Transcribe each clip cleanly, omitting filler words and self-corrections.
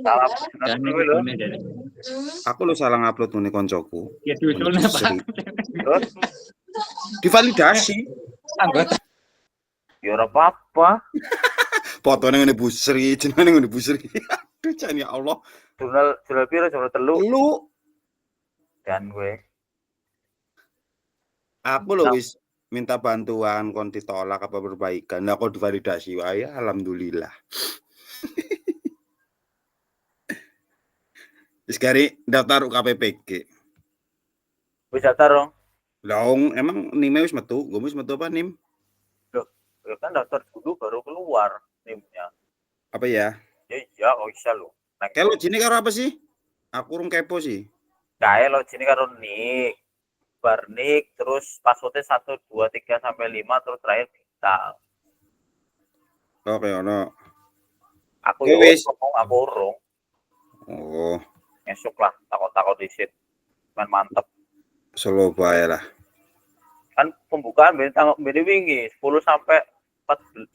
Salah Kan bener ini lho. gini deh. Aku lo salah ngupload nih koncoku. Ya diusulnya Pak. Terus Divalidasi. Anggota ya ora apa-apa. Fotonya ngene Bu Sri, jenenge ngene Bu Sri. Aduh, jan ya Allah. Jurnal piro jurnal 3 Lu dan gue. aku lo wis minta bantuan kon ditolak apa perbaikan. Lah kok divalidasi wae, alhamdulillah. Wis kari daftar UKPPG. Wis daftar dong. Lah emang NIM wis metu, gue wis metu apa NIM? Loh, ya kan daftar dulu baru keluar NIM-nya. Apa ya? Ya iya, oh bisa lo. Kalau jini karo apa sih? Aku urung kepo sih. Kae lo sini karo nik. Bar nik terus passwordnya 1 2 3 sampai 5 terus terakhir bintang. Oke ono. Aku ya ngomong aku urung. Oh, Esuk lah takut-takut disit. Man mantep. Solo bae lah. Kan pembukaan bintang wingi 10 sampai 4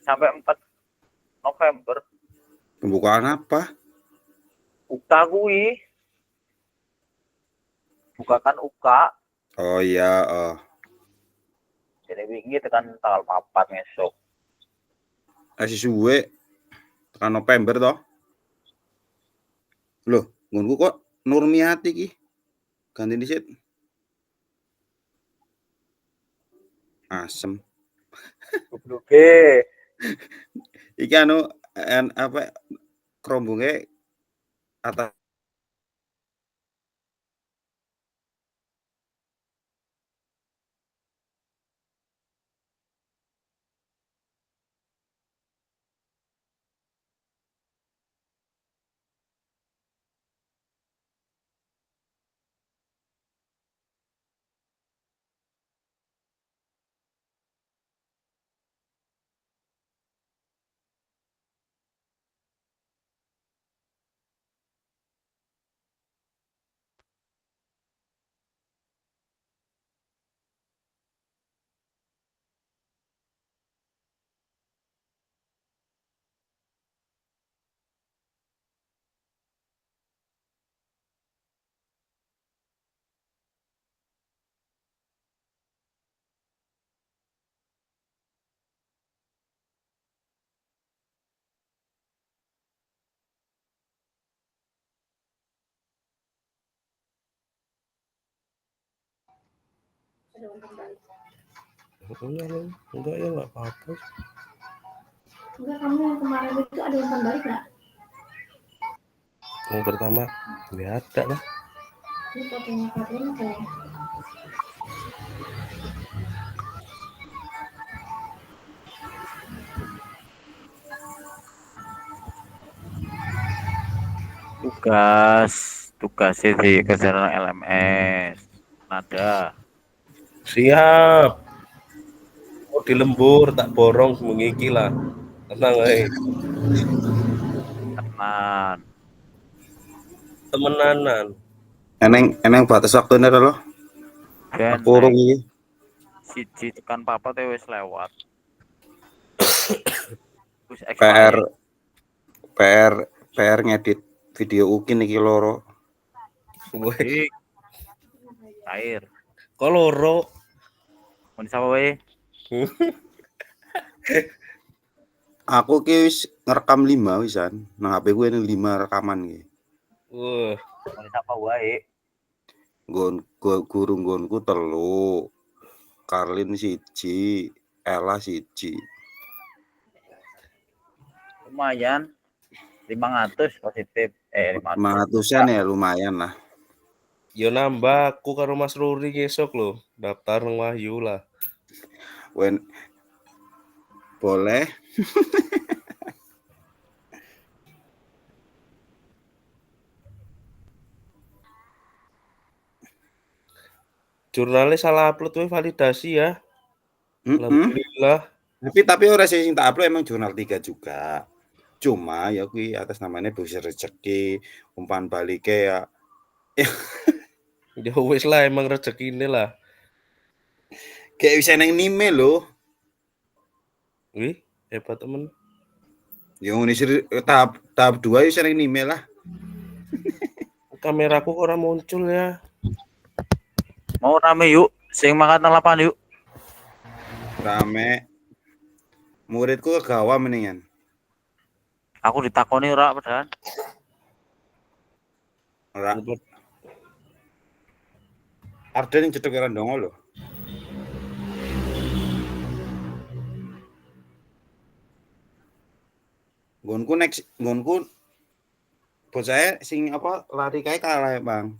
November. Pembukaan apa? UKA kuwi. Bukakan UKA. Oh iya, Jadi wingi tekan tanggal 4 besok. Masih suwe tekan November toh. Loh, nggonku kok Nurmiati ki. Ganti disit. Asem. Gobloke. Iki anu apa kerombonge atas Enggak ya, nggak apa-apa. Enggak, kamu yang kemarin itu ada umpan balik nggak? Yang pertama nggak ada lah. Ini fotonya Karen kayak Tugas di keseluruhan LMS. Nada. Siap. Oh di lembur tak borong mengiki lah. Tenang Tenan. Temenanan. eneng batas waktune lho. Aku urung iki. Siji tekan papa teh wis lewat. PR ngedit video ukin iki loro. Woi. Air. Kok loro? Mun sapa wae? Aku ki wis ngerekam 5 wisan. Nang HP ku ini 5 rekaman ki. Mun sapa wae? Guru-gurunggonku 3. Karlin 1, Ella 1. Lumayan. 500 positif. 500-an ya lumayan lah. Yo nambah aku karo Mas Ruri besok lho, daftar nang Wahyu lah. Boleh. Jurnalnya salah upload we validasi ya. Alhamdulillah. Tapi ora sing tak upload emang jurnal 3 juga. Cuma ya kuwi atas namanya Bus Rezeki, umpan balike ya. Ya wis lah emang rezekine lah. Kayak bisa neng nime lho. Wih, hebat temen. Yang ini tahap 2 ya sering email lah. Kameraku kok ora muncul ya. Mau rame yuk, sing makan nang lapangan yuk. Rame. Muridku kegawa mendingan. Aku ditakoni ora padahal. Ora. Arden yang cedek karo ndongo lho. Nggonku bocah sing apa lari kae kalah, Bang.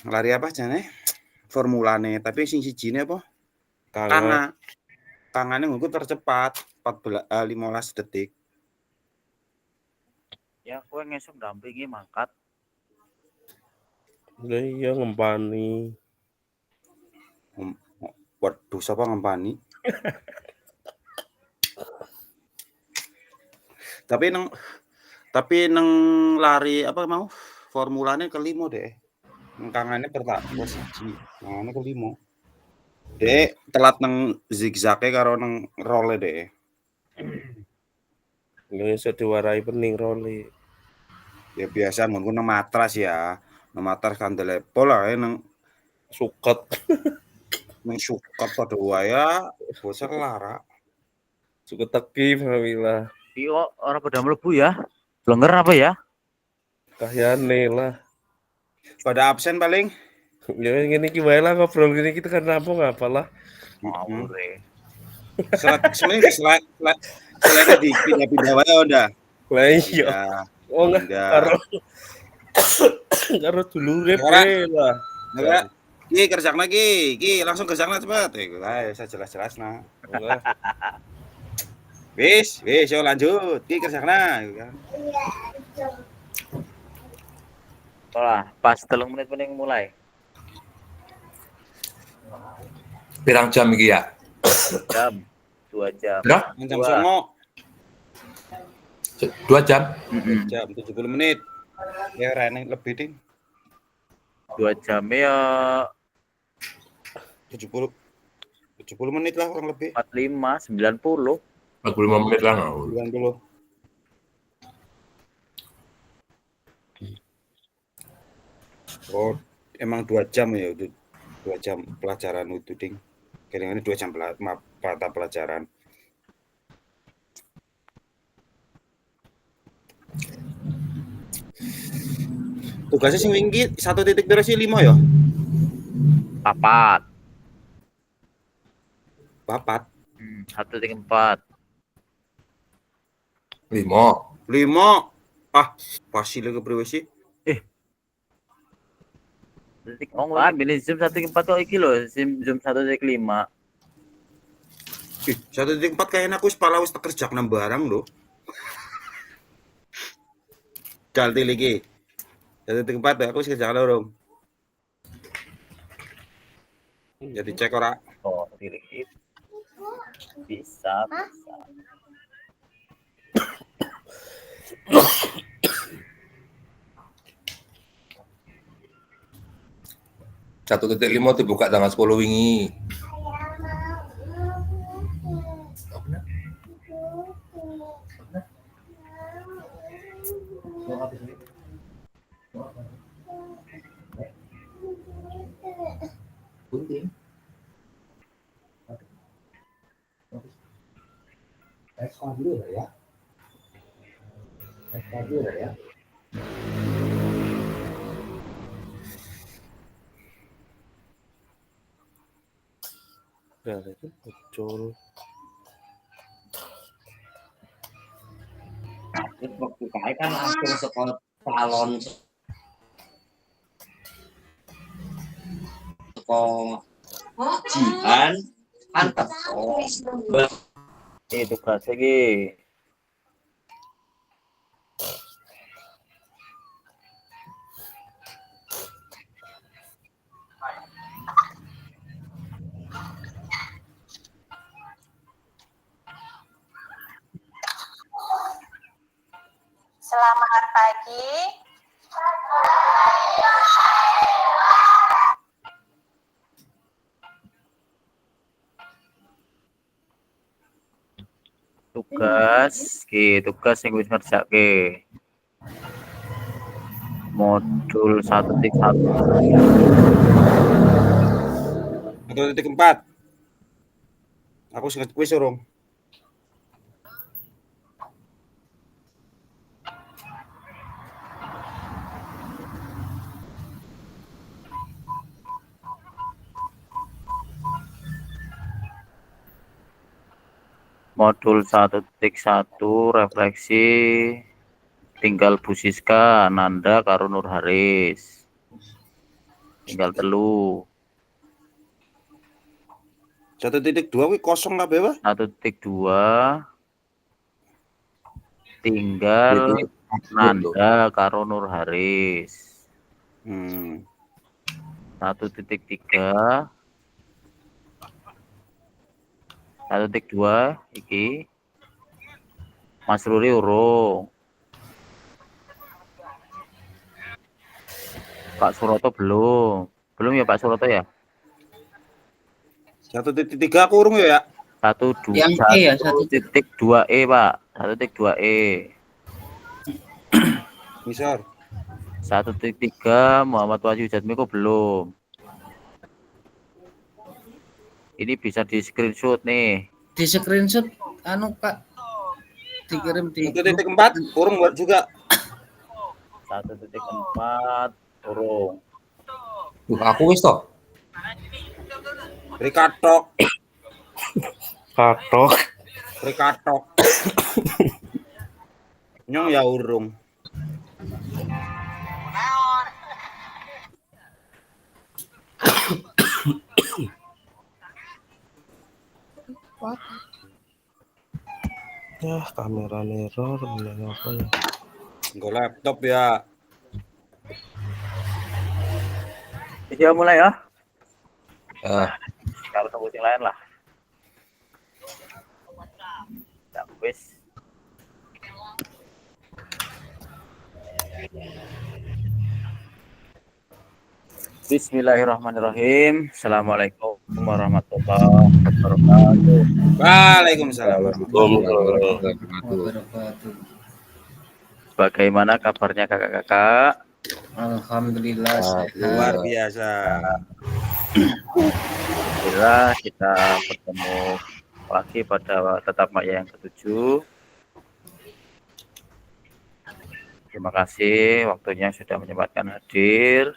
Lari apa jane? Formulane, tapi sing sijine apa? Kangane nggonku tercepat 15 detik. Ya kowe ngesuk ndampingi mangkat. Lah iya ngempani. Waduh, sapa ngempani? Tapi nang lari apa mau? Formulane kelima deh. Kangane siji, kangane kelima. Dek telat nang zigzag-e karo nang roll-e deh. Nggak iso diwarai pening role. Ya biasa nggonku nang matras ya. Nang matras kandel pol ae nang Suket. nang suket padha wae bocah lara. Suket teki Famila. Iyo ora pada mlebu ya. Blenger apa ya? Kahyane lah. Pada absen paling. Ya ngene iki wae lah ngobrol gini kita kan rampung apalah. Ngawure. Selain pindah-pindah wae udah. Lah iya. Oh enggak karo dulure bae lah. Enggak. Ki kerjakna ki langsung kerjakna cepet. Ayo saya jelas-jelasna. Wis, yo lanjut. Ki kerjakna gitu kan. Ora, pas 3 menit paling mulai. Pirang jam iki ya? 2 jam. Berapa? Jam 09.00. 2 jam. Jam 70 menit. Ya rene lebih ding. 2 jam ya 70 menit lah kurang lebih. 45, 90. 45 menit lah. 90. Oh, emang 2 jam ya itu 2 jam pelajaran itu ding. Kira-kira 2 jam mata pelajaran. Tugasnya sing wingi 1.5 ya? 4. 4. 1.4. 5. Ah, pasti lagi kepriwe sih? Ini Zoom 1.4 kok iki lho, Zoom 1.5. 1.4 kayaknya aku sepala wis kerja nang barang lho. Ganti lagi. 1.4 aku wis kerja lorong. Jadi cek ora. Oh, dikit. Bisa. 1.5 dibuka tanggal 10 wingi. Nah, itu bocor. Waktu kae kan langsung sekolah salon sekolah jihan kan teko Tugas iki. Selamat pagi. tugas yang wis ngerjakke. Modul 1.1. 1.4. Aku wis urung. Modul 1.1 refleksi tinggal Bu Siska, Nanda karo Nur Haris. Tinggal telu. 1.2 kuwi kosong kabeh wae. 1.2 tinggal Nanda karo Nur Haris. 1.3 1.2 iki Mas Ruri urung. Pak Suroto belum. Belum ya Pak Suroto ya? 1.3 aku urung ya. 1.2 Yang E ya, 1.2E Pak. 1.2E. Misal 1.3 Muhammad Wahyu Jatmiko belum. Ini bisa di screenshot nih. Di screenshot anu Kak. Dikirim di 1.4 urung juga. 1.4 urung. Aku wis toh. Rikatok. Katok. Nyong ya urung. Ya, kamera error bilang apa ya? Nggo laptop ya. Ya mulai ya. Ah, Kalau tunggu yang lain lah. Ya, wis. Bismillahirrahmanirrahim. Assalamualaikum warahmatullahi wabarakatuh. Waalaikumsalam. wabarakatuh. Bagaimana kabarnya kakak-kakak? Alhamdulillah sehat. Luar biasa. Alhamdulillah kita bertemu lagi pada tetap maya yang ke-7. Terima kasih waktunya sudah menyempatkan hadir.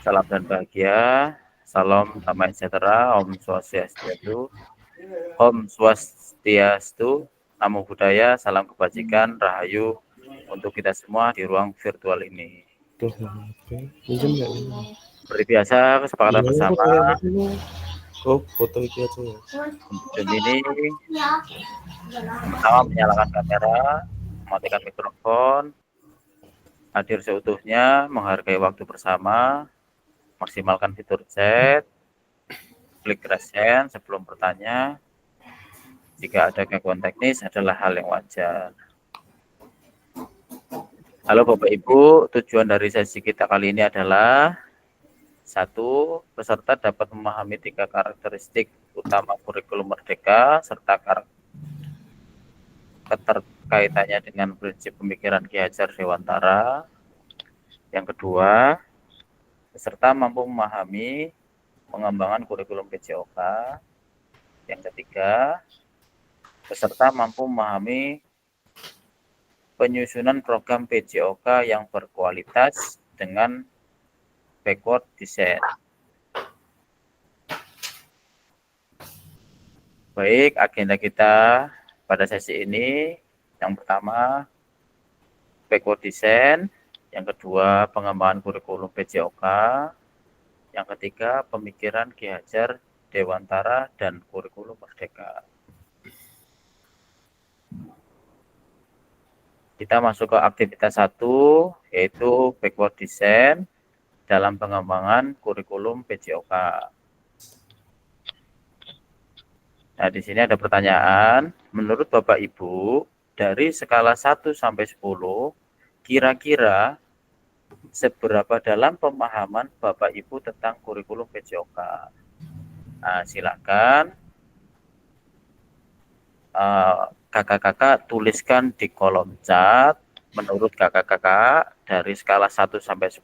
Salam dan bahagia, salam damai sejahtera, Om Swastiastu, Om Swastiastu, Namo Buddhaya, salam kebajikan, rahayu untuk kita semua di ruang virtual ini. Tuh, pinjam nggak ini? Seperti biasa, kesepakatan bersama Oh, foto itu aja ya. untuk ini. Pertama, menyalakan kamera, mematikan mikrofon, hadir seutuhnya, menghargai waktu bersama, maksimalkan fitur chat, klik raise hand sebelum bertanya. Jika ada gangguan teknis adalah hal yang wajar. Halo Bapak Ibu, tujuan dari sesi kita kali ini adalah 1. Peserta dapat memahami 3 karakteristik utama kurikulum Merdeka serta keterkaitannya dengan prinsip pemikiran Ki Hajar Dewantara. Yang kedua, peserta mampu memahami pengembangan kurikulum PJOK. Yang ketiga, peserta mampu memahami penyusunan program PJOK yang berkualitas dengan backward design. Baik, agenda kita pada sesi ini, yang pertama backward design, yang kedua pengembangan kurikulum PJOK, yang ketiga pemikiran Ki Hajar Dewantara dan kurikulum Merdeka. Kita masuk ke aktivitas 1, yaitu backward design dalam pengembangan kurikulum PJOK. Nah, di sini ada pertanyaan, menurut Bapak Ibu, dari skala 1 sampai 10, kira-kira seberapa dalam pemahaman Bapak Ibu tentang kurikulum PJOK? Nah, silakan kakak-kakak tuliskan di kolom chat menurut kakak-kakak dari skala 1 sampai 10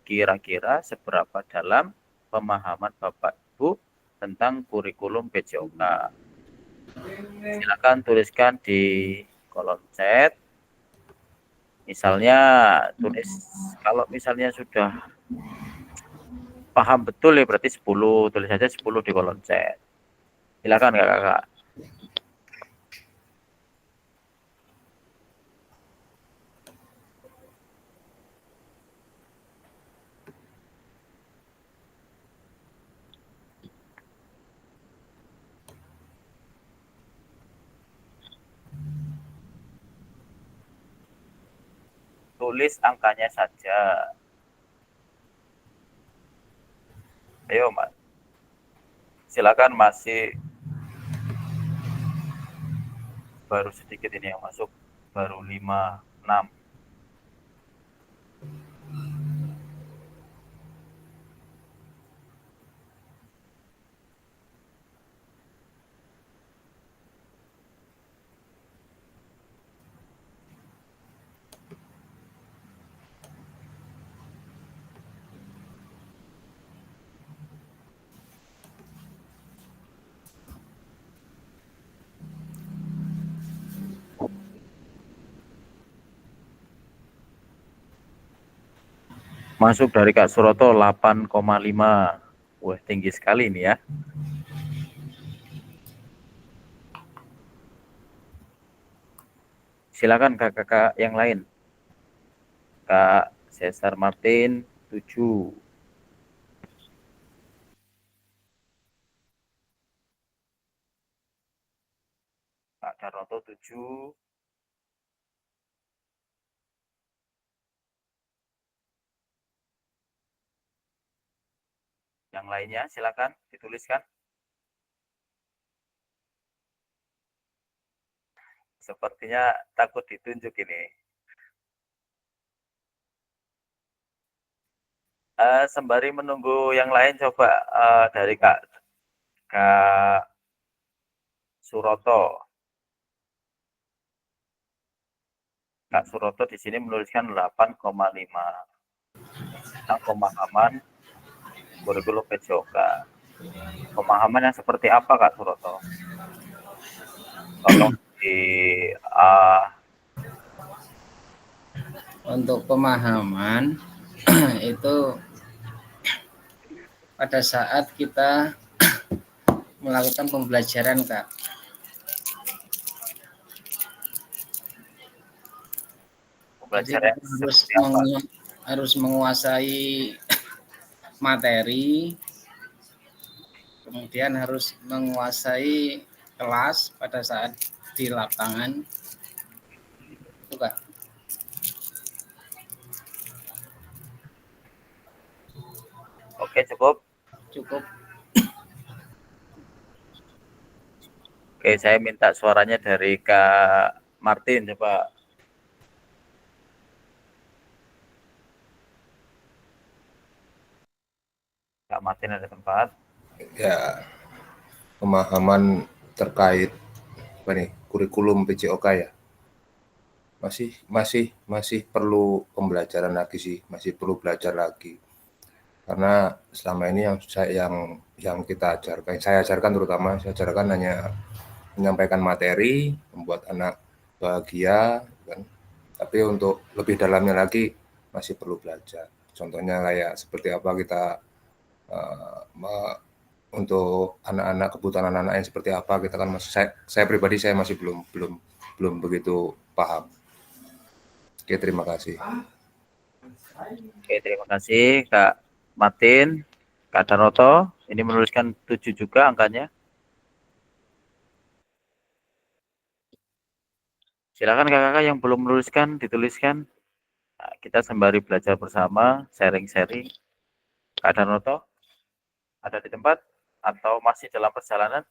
kira-kira seberapa dalam pemahaman Bapak Ibu tentang kurikulum PJOK. Silakan tuliskan di kolom chat. Misalnya tulis kalau misalnya sudah paham betul ya berarti 10, tulis saja 10 di kolom chat. Silakan kakak-kakak. Tulis angkanya saja. Ayo, Mas. Silakan, masih baru sedikit ini yang masuk, baru 5, 6. Masuk dari Kak Suroto 8,5. Wah, tinggi sekali ini ya. Silakan kakak-kakak yang lain. Kak Cesar Martin 7. Kak Darnoto 7. Yang lainnya silakan dituliskan. Sepertinya takut ditunjuk ini. Sembari menunggu yang lain, coba dari Kak Suroto. Kak Suroto di sini menuliskan 8,5 tentang pemahaman kurikulum PJOK. Pemahaman yang seperti apa Kak Suroto? Tolong di Untuk pemahaman itu pada saat kita melakukan pembelajaran, Kak. pembelajaran Jadi harus menguasai materi, kemudian harus menguasai kelas pada saat di lapangan. Itu, Kak. Oke, cukup. Cukup. Oke, saya minta suaranya dari Kak Martin, coba. Kak Martin ada tempat. Ya, pemahaman terkait apa nih, kurikulum PJOK ya. Masih perlu pembelajaran lagi sih, masih perlu belajar lagi. Karena selama ini yang saya ajarkan terutama, saya ajarkan hanya menyampaikan materi, membuat anak bahagia, kan. Tapi untuk lebih dalamnya lagi masih perlu belajar. Contohnya kayak seperti apa kita untuk anak-anak, kebutuhan anak-anak yang seperti apa, kita kan saya pribadi saya masih belum begitu paham. Oke, terima kasih. Oke, terima kasih Kak Martin. Kak Darnoto, ini menuliskan 7 juga angkanya. Silakan kakak-kakak yang belum menuliskan, dituliskan. Nah, kita sembari belajar bersama, sharing-sharing. Kak Darnoto, ada di tempat atau masih dalam perjalanan?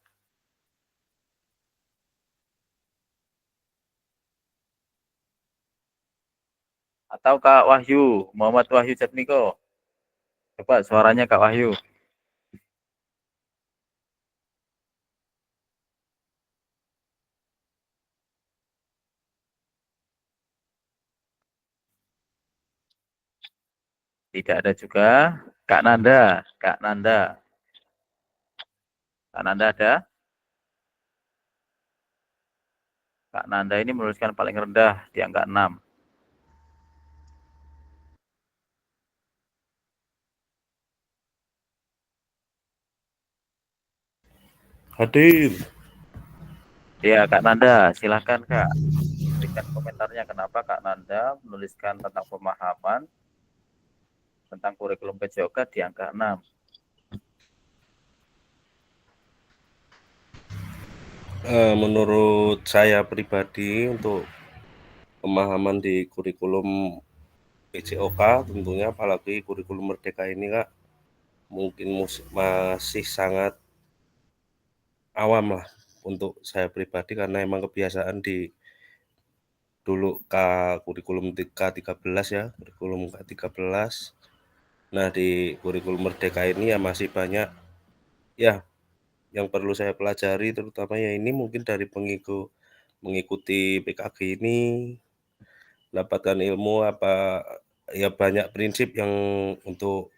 Atau Kak Wahyu, Muhammad Wahyu Jatmiko? Coba suaranya Kak Wahyu. Tidak ada juga. Kak Nanda. Kak Nanda. Kak Nanda ada? Kak Nanda ini menuliskan paling rendah di angka 6. Hadir. Ya, Kak Nanda, silakan Kak. Berikan komentarnya kenapa Kak Nanda menuliskan tentang pemahaman tentang kurikulum PJOK di angka 6. Menurut saya pribadi untuk pemahaman di kurikulum PJOK tentunya apalagi kurikulum Merdeka ini Kak mungkin masih sangat awam lah untuk saya pribadi karena emang kebiasaan di dulu kurikulum K13 ya, kurikulum K13. Nah, di kurikulum Merdeka ini ya masih banyak ya yang perlu saya pelajari terutama ya ini mungkin dari mengikuti PKG ini dapatkan ilmu apa ya banyak prinsip yang untuk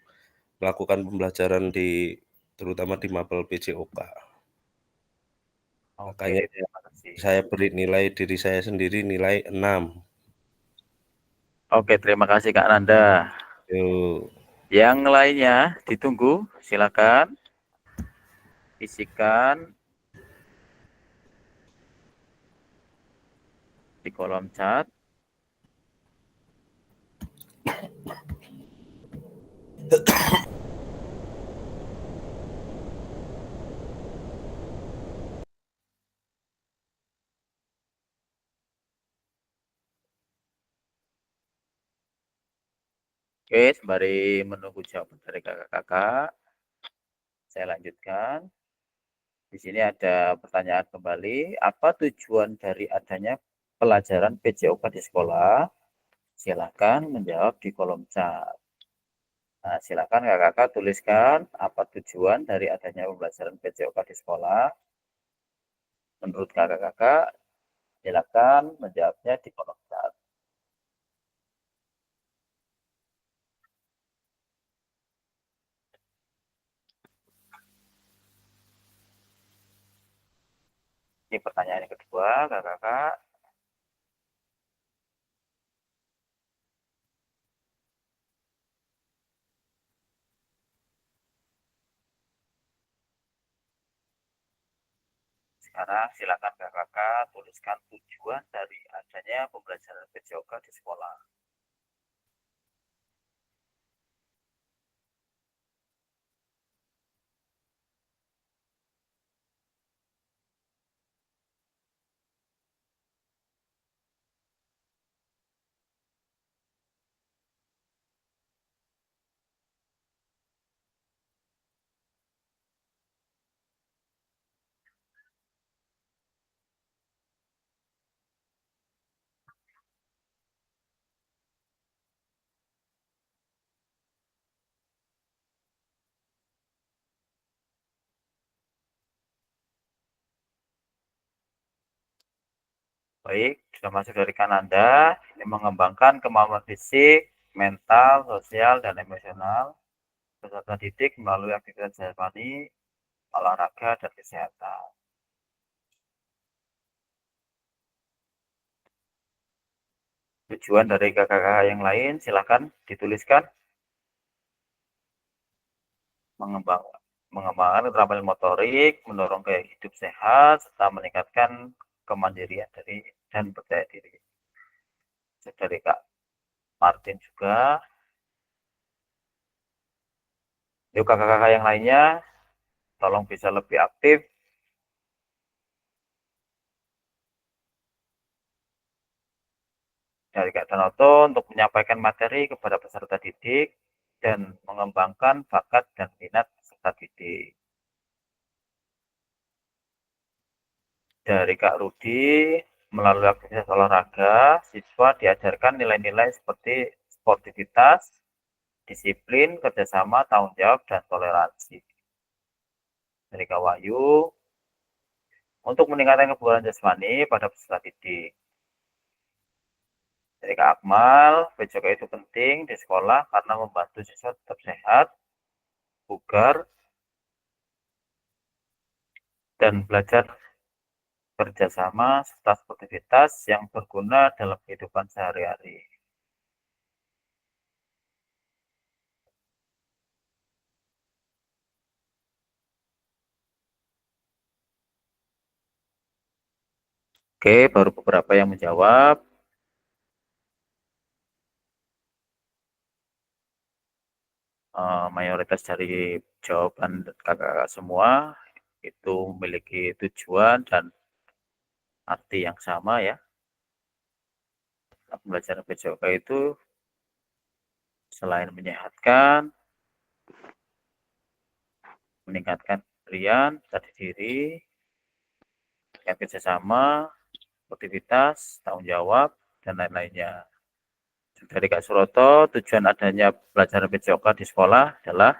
melakukan pembelajaran terutama di mapel PJOK. Oke, Makanya terima kasih. saya beri nilai diri saya sendiri nilai 6. Oke, terima kasih Kak Nanda. Yuk. Yang lainnya ditunggu, silakan isikan di kolom chat. Oke, sembari menunggu jawaban dari kakak-kakak, saya lanjutkan. Di sini ada pertanyaan kembali, apa tujuan dari adanya pelajaran PJOK di sekolah? Silakan menjawab di kolom chat. Nah, silakan kakak-kakak tuliskan apa tujuan dari adanya pembelajaran PJOK di sekolah. Menurut kakak-kakak, silakan menjawabnya di kolom chat. Ini pertanyaan yang kedua, kakak-kakak. Sekarang silakan kakak-kakak tuliskan tujuan dari adanya pembelajaran PJOK di sekolah. Baik, sudah masuk dari Kanada, ini mengembangkan kemampuan fisik, mental, sosial, dan emosional peserta didik melalui aktivitas jasmani, olahraga, dan kesehatan. Tujuan dari kakak-kakak yang lain, silakan dituliskan. Mengembangkan keterampilan motorik, mendorong gaya hidup sehat, serta meningkatkan kemandirian dan percaya diri. Dari Kak Martin juga. Yuk kakak-kakak yang lainnya, tolong bisa lebih aktif. Dari Kak Danoto untuk menyampaikan materi kepada peserta didik dan mengembangkan bakat dan minat peserta didik. Dari Kak Rudi, melalui aktivitas olahraga, siswa diajarkan nilai-nilai seperti sportivitas, disiplin, kerjasama, tanggung jawab, dan toleransi. Dari Kak Wahyu, untuk meningkatkan kebugaran jasmani pada peserta didik. Dari Kak Akmal, PJOK itu penting di sekolah karena membantu siswa tetap sehat, bugar, dan belajar kerjasama serta sportivitas yang berguna dalam kehidupan sehari-hari. Oke, baru beberapa yang menjawab. Mayoritas dari jawaban kakak-kakak semua itu memiliki tujuan dan arti yang sama ya. Pembelajaran PJOK itu selain menyehatkan, meningkatkan pendirian, jati diri, kerjasama, aktivitas, tanggung jawab, dan lain-lainnya. Dari Kak Suroto, tujuan adanya pelajaran PJOK di sekolah adalah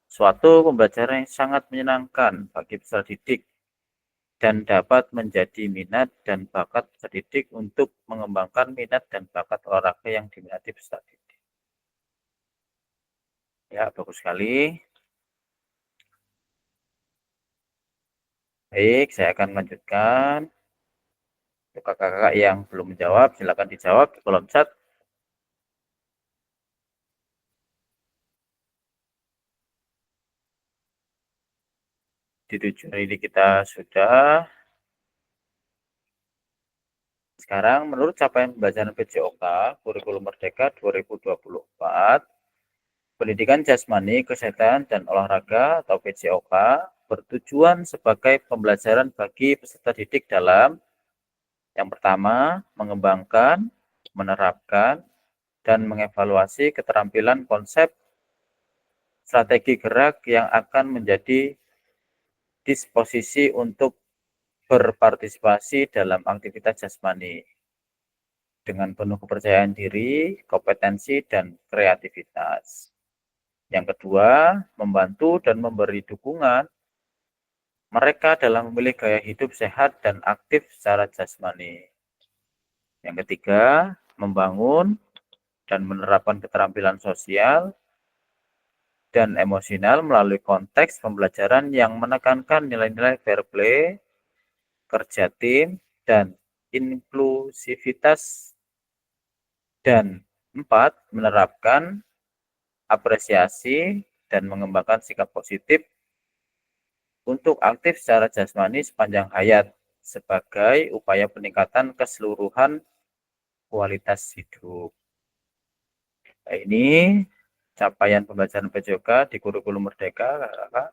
suatu pembelajaran yang sangat menyenangkan bagi peserta didik dan dapat menjadi minat dan bakat peserta didik untuk mengembangkan minat dan bakat olahraga yang diminati peserta didik. Ya, bagus sekali. Baik, saya akan melanjutkan. Untuk kakak-kakak yang belum menjawab, silakan dijawab di kolom chat. Di tujuan ini kita sudah. Sekarang menurut capaian pembelajaran PJOK Kurikulum Merdeka 2024, pendidikan jasmani, kesehatan, dan olahraga atau PJOK bertujuan sebagai pembelajaran bagi peserta didik dalam yang pertama, mengembangkan, menerapkan, dan mengevaluasi keterampilan konsep strategi gerak yang akan menjadi disposisi untuk berpartisipasi dalam aktivitas jasmani dengan penuh kepercayaan diri, kompetensi, dan kreativitas. Yang kedua, membantu dan memberi dukungan mereka dalam memilih gaya hidup sehat dan aktif secara jasmani. Yang ketiga, membangun dan menerapkan keterampilan sosial dan emosional melalui konteks pembelajaran yang menekankan nilai-nilai fair play, kerja tim, dan inklusivitas. Dan 4, menerapkan apresiasi dan mengembangkan sikap positif untuk aktif secara jasmani sepanjang hayat sebagai upaya peningkatan keseluruhan kualitas hidup. Nah, ini capaian pembelajaran PJOK di kurikulum Merdeka, kakak.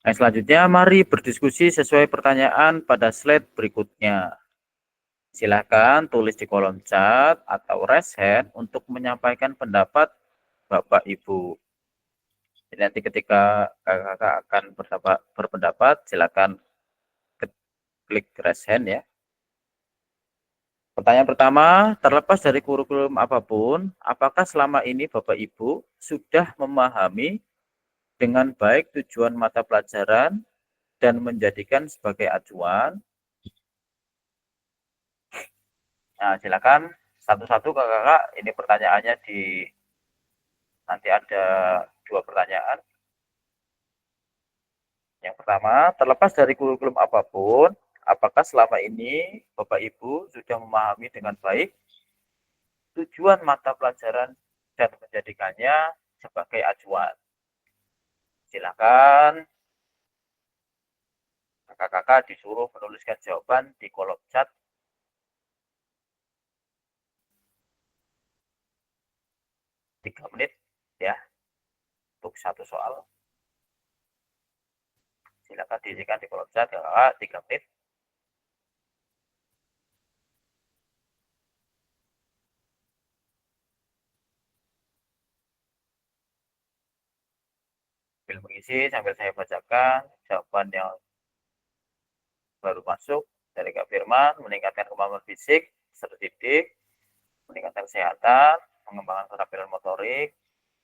Nah, selanjutnya mari berdiskusi sesuai pertanyaan pada slide berikutnya. Silakan tulis di kolom chat atau raise hand untuk menyampaikan pendapat Bapak Ibu. Jadi nanti ketika kakak akan berpendapat, silakan klik raise hand ya. Pertanyaan pertama, terlepas dari kurikulum apapun, apakah selama ini Bapak Ibu sudah memahami dengan baik tujuan mata pelajaran dan menjadikan sebagai acuan? Nah, silakan satu-satu kakak. Ini pertanyaannya nanti ada 2 pertanyaan. Yang pertama, terlepas dari kurikulum apapun, apakah selama ini Bapak Ibu sudah memahami dengan baik tujuan mata pelajaran dan menjadikannya sebagai acuan? Silakan kakak-kakak disuruh menuliskan jawaban di kolom chat. Tiga menit ya untuk satu soal. Silakan diisikan di kolom chat kakak 3 menit. Sambil mengisi, sambil saya bacakan jawaban yang baru masuk dari Kak Firman, meningkatkan kemampuan fisik, peserta didik, meningkatkan kesehatan, mengembangkan keterampilan motorik,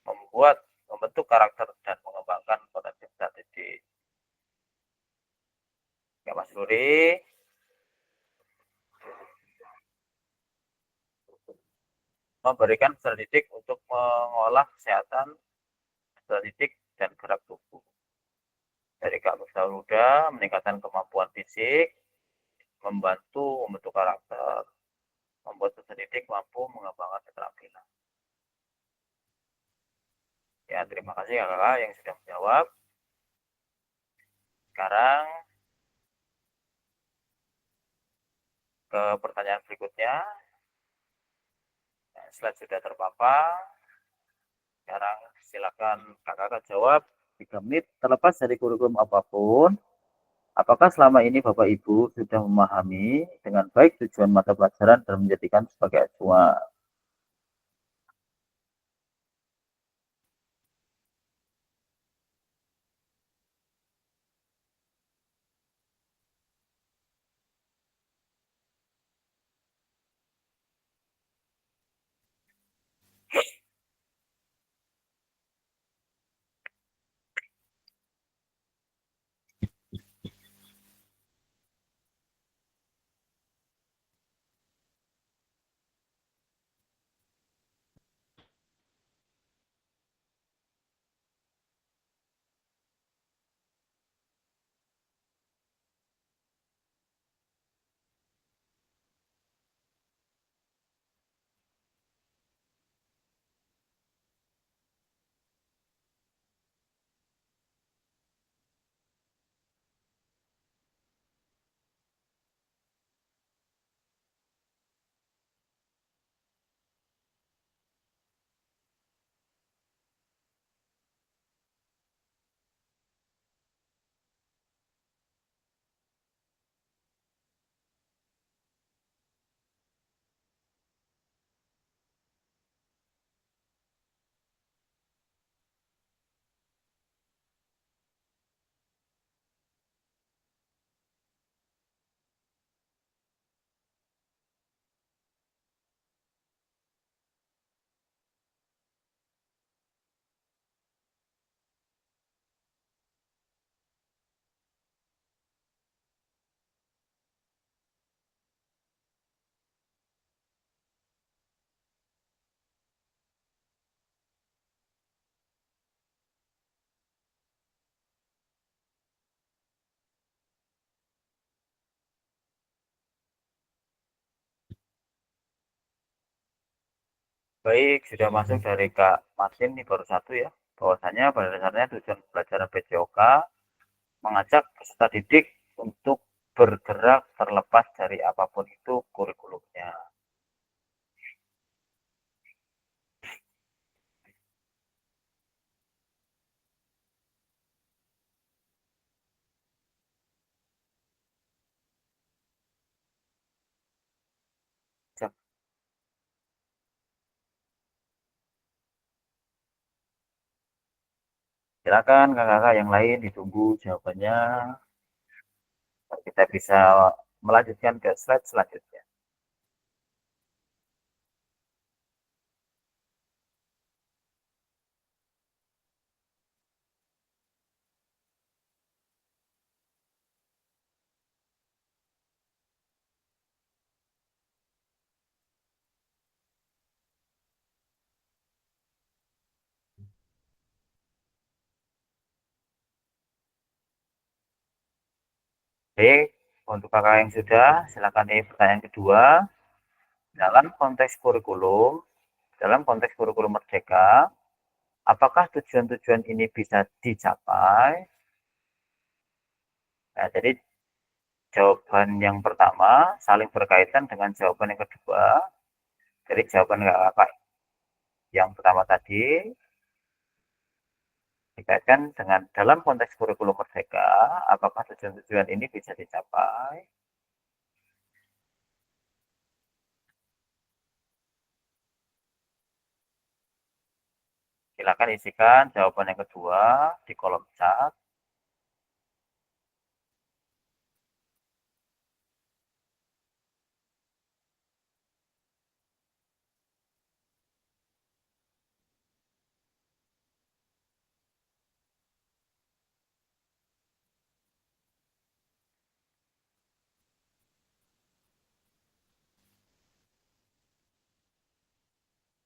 membentuk karakter dan mengembangkan potensi peserta didik. Ya, Mas Ruri. memberikan peserta didik untuk mengolah kesehatan peserta didik dan gerak tubuh. Dari Kak Huda, meningkatkan kemampuan fisik, membantu membentuk karakter, membuat peserta didik mampu mengembangkan keterampilan. Ya, terima kasih kakak yang sudah menjawab. Sekarang ke pertanyaan berikutnya. Slide sudah terpapar. Sekarang silakan kakak jawab 3 menit. Terlepas dari kurikulum apapun, apakah selama ini Bapak Ibu sudah memahami dengan baik tujuan mata pelajaran dan menjadikan sebagai acuan? Baik, sudah masuk dari Kak Martin, ini baru satu ya. Bahwasanya pada dasarnya tujuan pelajaran PJOK mengajak peserta didik untuk bergerak terlepas dari apapun itu kurikulumnya. Silakan kakak-kakak yang lain ditunggu jawabannya. Kita bisa melanjutkan ke slide selanjutnya. Baik, untuk kakak yang sudah, silakan nih pertanyaan kedua. Dalam konteks kurikulum merdeka, apakah tujuan-tujuan ini bisa dicapai? Nah, jadi jawaban yang pertama saling berkaitan dengan jawaban yang kedua. Jadi jawaban kakak yang pertama tadi dikaitkan dengan dalam konteks kurikulum merdeka, apakah tujuan-tujuan ini bisa dicapai? Silakan isikan jawaban yang kedua di kolom chat.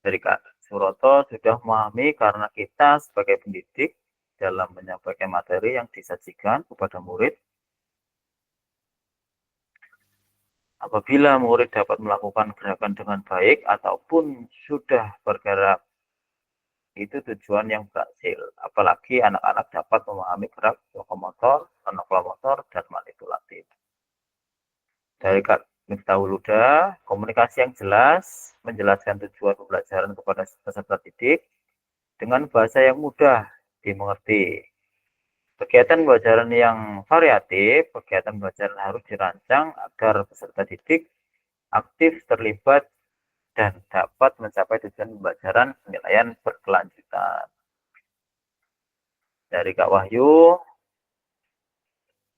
Dari Kak Suroto sudah memahami karena kita sebagai pendidik dalam menyampaikan materi yang disajikan kepada murid, apabila murid dapat melakukan gerakan dengan baik ataupun sudah bergerak, itu tujuan yang berhasil. Apalagi anak-anak dapat memahami gerak lokomotor, non-lokomotor, dan manipulatif. Dari Kak Miftahuluda, komunikasi yang jelas, menjelaskan tujuan pembelajaran kepada peserta didik dengan bahasa yang mudah dimengerti. Kegiatan pembelajaran yang variatif, kegiatan pembelajaran harus dirancang agar peserta didik aktif terlibat dan dapat mencapai tujuan pembelajaran penilaian berkelanjutan. Dari Kak Wahyu,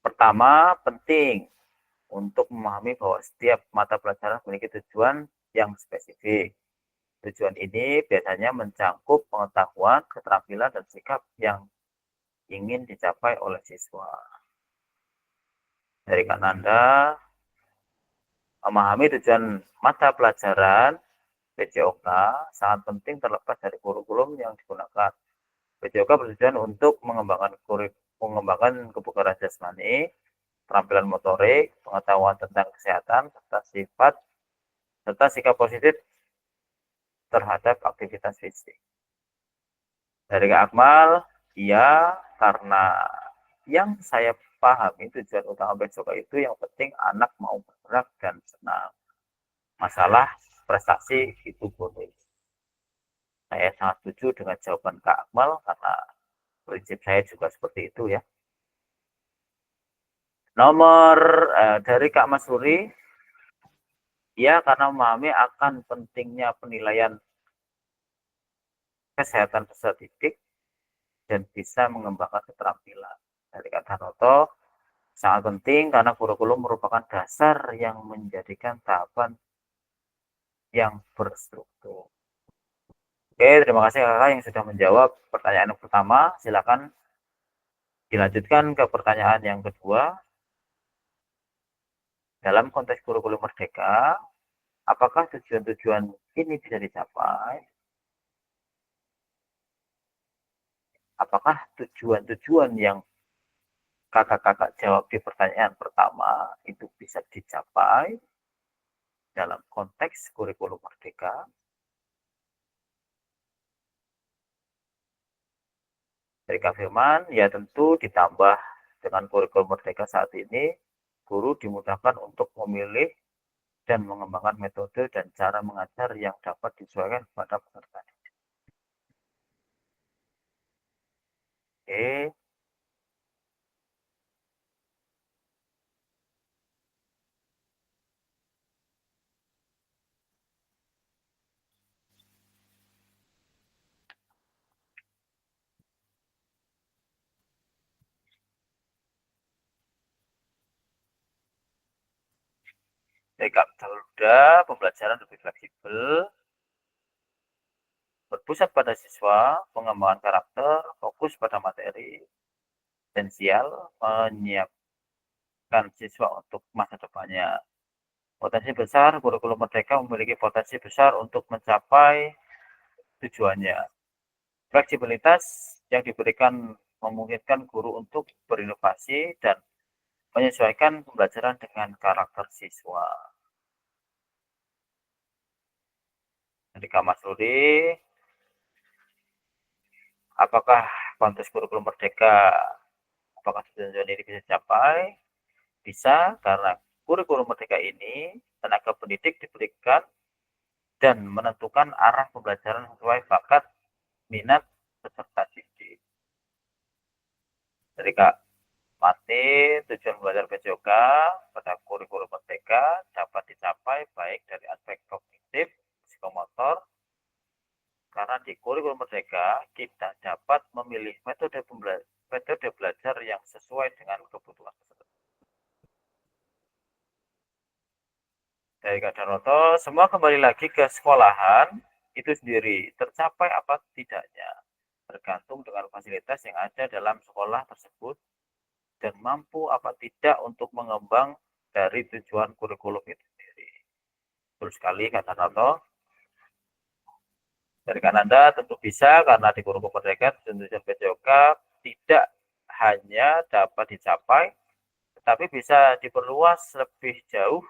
pertama, penting untuk memahami bahwa setiap mata pelajaran memiliki tujuan yang spesifik. Tujuan ini biasanya mencangkup pengetahuan, keterampilan, dan sikap yang ingin dicapai oleh siswa. Dari Kak Nanda, memahami tujuan mata pelajaran PJOK sangat penting terlepas dari kurikulum yang digunakan. PJOK bertujuan untuk mengembangkan kebugaran jasmani, keterampilan motorik, pengetahuan tentang kesehatan, serta sikap positif terhadap aktivitas fisik. Dari Kak Akmal, iya, karena yang saya pahami tujuan utama PJOK itu yang penting anak mau bergerak dan senang. Masalah prestasi itu boleh. Saya sangat setuju dengan jawaban Kak Akmal karena prinsip saya juga seperti itu ya. Nomor dari Kak Masuri, ya karena memahami akan pentingnya penilaian kesehatan peserta didik dan bisa mengembangkan keterampilan. Dari Kak Dhanoto, sangat penting karena kurikulum merupakan dasar yang menjadikan tahapan yang berstruktur. Oke, terima kasih kakak yang sudah menjawab pertanyaan yang pertama. Silakan dilanjutkan ke pertanyaan yang kedua. Dalam konteks kurikulum merdeka, apakah tujuan-tujuan ini bisa dicapai? Apakah tujuan-tujuan yang kakak-kakak jawab di pertanyaan pertama itu bisa dicapai dalam konteks kurikulum merdeka? Dari Kak Firman, ya tentu ditambah dengan kurikulum merdeka saat ini, guru dimudahkan untuk memilih dan mengembangkan metode dan cara mengajar yang dapat disesuaikan pada peserta. Oke. Dari Kak Daluda, pembelajaran lebih fleksibel, berpusat pada siswa, pengembangan karakter, fokus pada materi, esensial, menyiapkan siswa untuk masa depannya. Potensi besar, kurikulum merdeka memiliki potensi besar untuk mencapai tujuannya. Fleksibilitas yang diberikan memungkinkan guru untuk berinovasi dan menyesuaikan pembelajaran dengan karakter siswa. Dari Kak Masrudi, apakah konteks kurikulum merdeka, apakah tujuan ini bisa dicapai? Bisa, karena kurikulum merdeka ini tenaga pendidik diberikan dan menentukan arah pembelajaran sesuai bakat, minat, peserta didik. Dari Kak Mati, tujuan belajar PJOK pada kurikulum merdeka dapat dicapai baik dari aspek kognitif, psikomotor, karena di kurikulum merdeka kita dapat memilih metode belajar yang sesuai dengan kebutuhan peserta. Dari Kak Daroto, semua kembali lagi ke sekolahan itu sendiri, tercapai apa tidaknya tergantung dengan fasilitas yang ada dalam sekolah tersebut dan mampu apa tidak untuk mengembang dari tujuan kurikulum itu sendiri. Betul sekali Kak Daroto. Dari Anda tentu bisa, karena di kurikulum merdeka tujuan PJOK tidak hanya dapat dicapai, tetapi bisa diperluas lebih jauh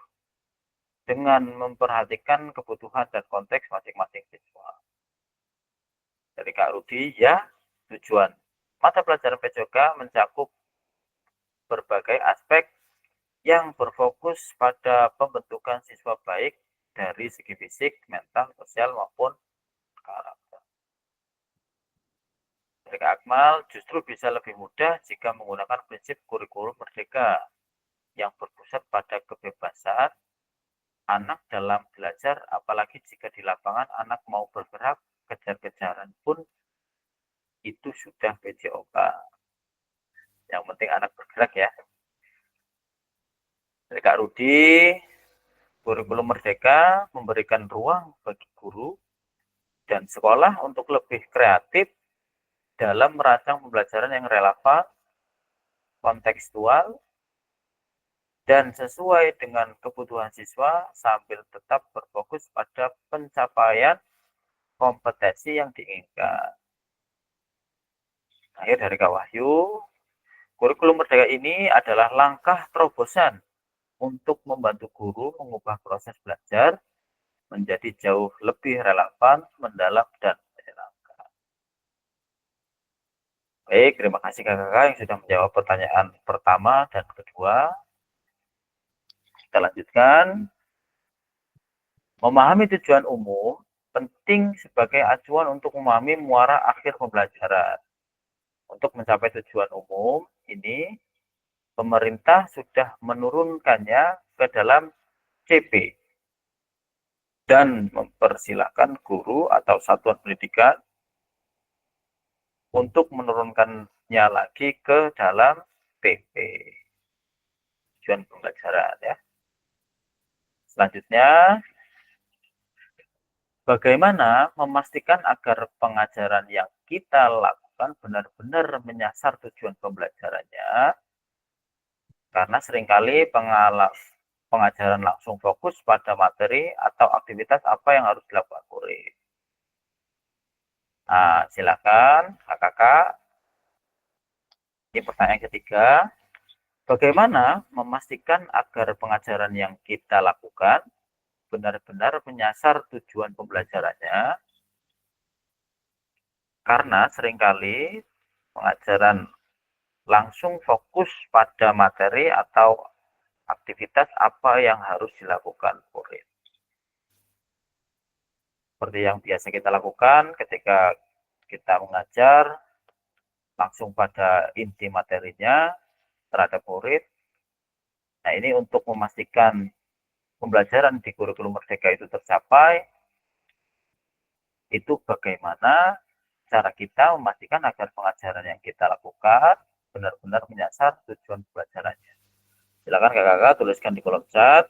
dengan memperhatikan kebutuhan dan konteks masing-masing siswa. Dari Kak Rudi, ya, tujuan mata pelajaran PJOK mencakup berbagai aspek yang berfokus pada pembentukan siswa baik dari segi fisik, mental, sosial, maupun karakter. Dari Kak Akmal, justru bisa lebih mudah jika menggunakan prinsip kurikulum merdeka yang berpusat pada kebebasan anak dalam belajar, apalagi jika di lapangan anak mau bergerak, kejar-kejaran pun itu sudah PJOK. Yang penting anak bergerak ya. Dari Kak Rudi, kurikulum merdeka memberikan ruang bagi guru dan sekolah untuk lebih kreatif dalam merancang pembelajaran yang relevan, kontekstual, dan sesuai dengan kebutuhan siswa sambil tetap berfokus pada pencapaian kompetensi yang diinginkan. Akhir dari Kak Wahyu, kurikulum merdeka ini adalah langkah terobosan untuk membantu guru mengubah proses belajar menjadi jauh lebih relevan, mendalam, dan menyenangkan. Baik, terima kasih kakak-kakak yang sudah menjawab pertanyaan pertama dan kedua. Kita lanjutkan. Memahami tujuan umum penting sebagai acuan untuk memahami muara akhir pembelajaran. Untuk mencapai tujuan umum ini, pemerintah sudah menurunkannya ke dalam CP dan mempersilahkan guru atau satuan pendidikan untuk menurunkannya lagi ke dalam PP, tujuan pembelajaran ya. Selanjutnya, bagaimana memastikan agar pengajaran yang kita lakukan benar-benar menyasar tujuan pembelajarannya? Karena seringkali pengajaran langsung fokus pada materi atau aktivitas apa yang harus dilakukan murid. Nah, silakan kakak-kakak. Ini pertanyaan ketiga. Bagaimana memastikan agar pengajaran yang kita lakukan benar-benar menyasar tujuan pembelajarannya? Karena seringkali pengajaran langsung fokus pada materi atau aktivitas apa yang harus dilakukan murid. Seperti yang biasa kita lakukan ketika kita mengajar, langsung pada inti materinya terhadap murid. Nah, ini untuk memastikan pembelajaran di kurikulum merdeka itu tercapai, itu bagaimana cara kita memastikan agar pengajaran yang kita lakukan benar-benar menyasar tujuan pembelajarannya. Silakan kakak-kakak tuliskan di kolom chat.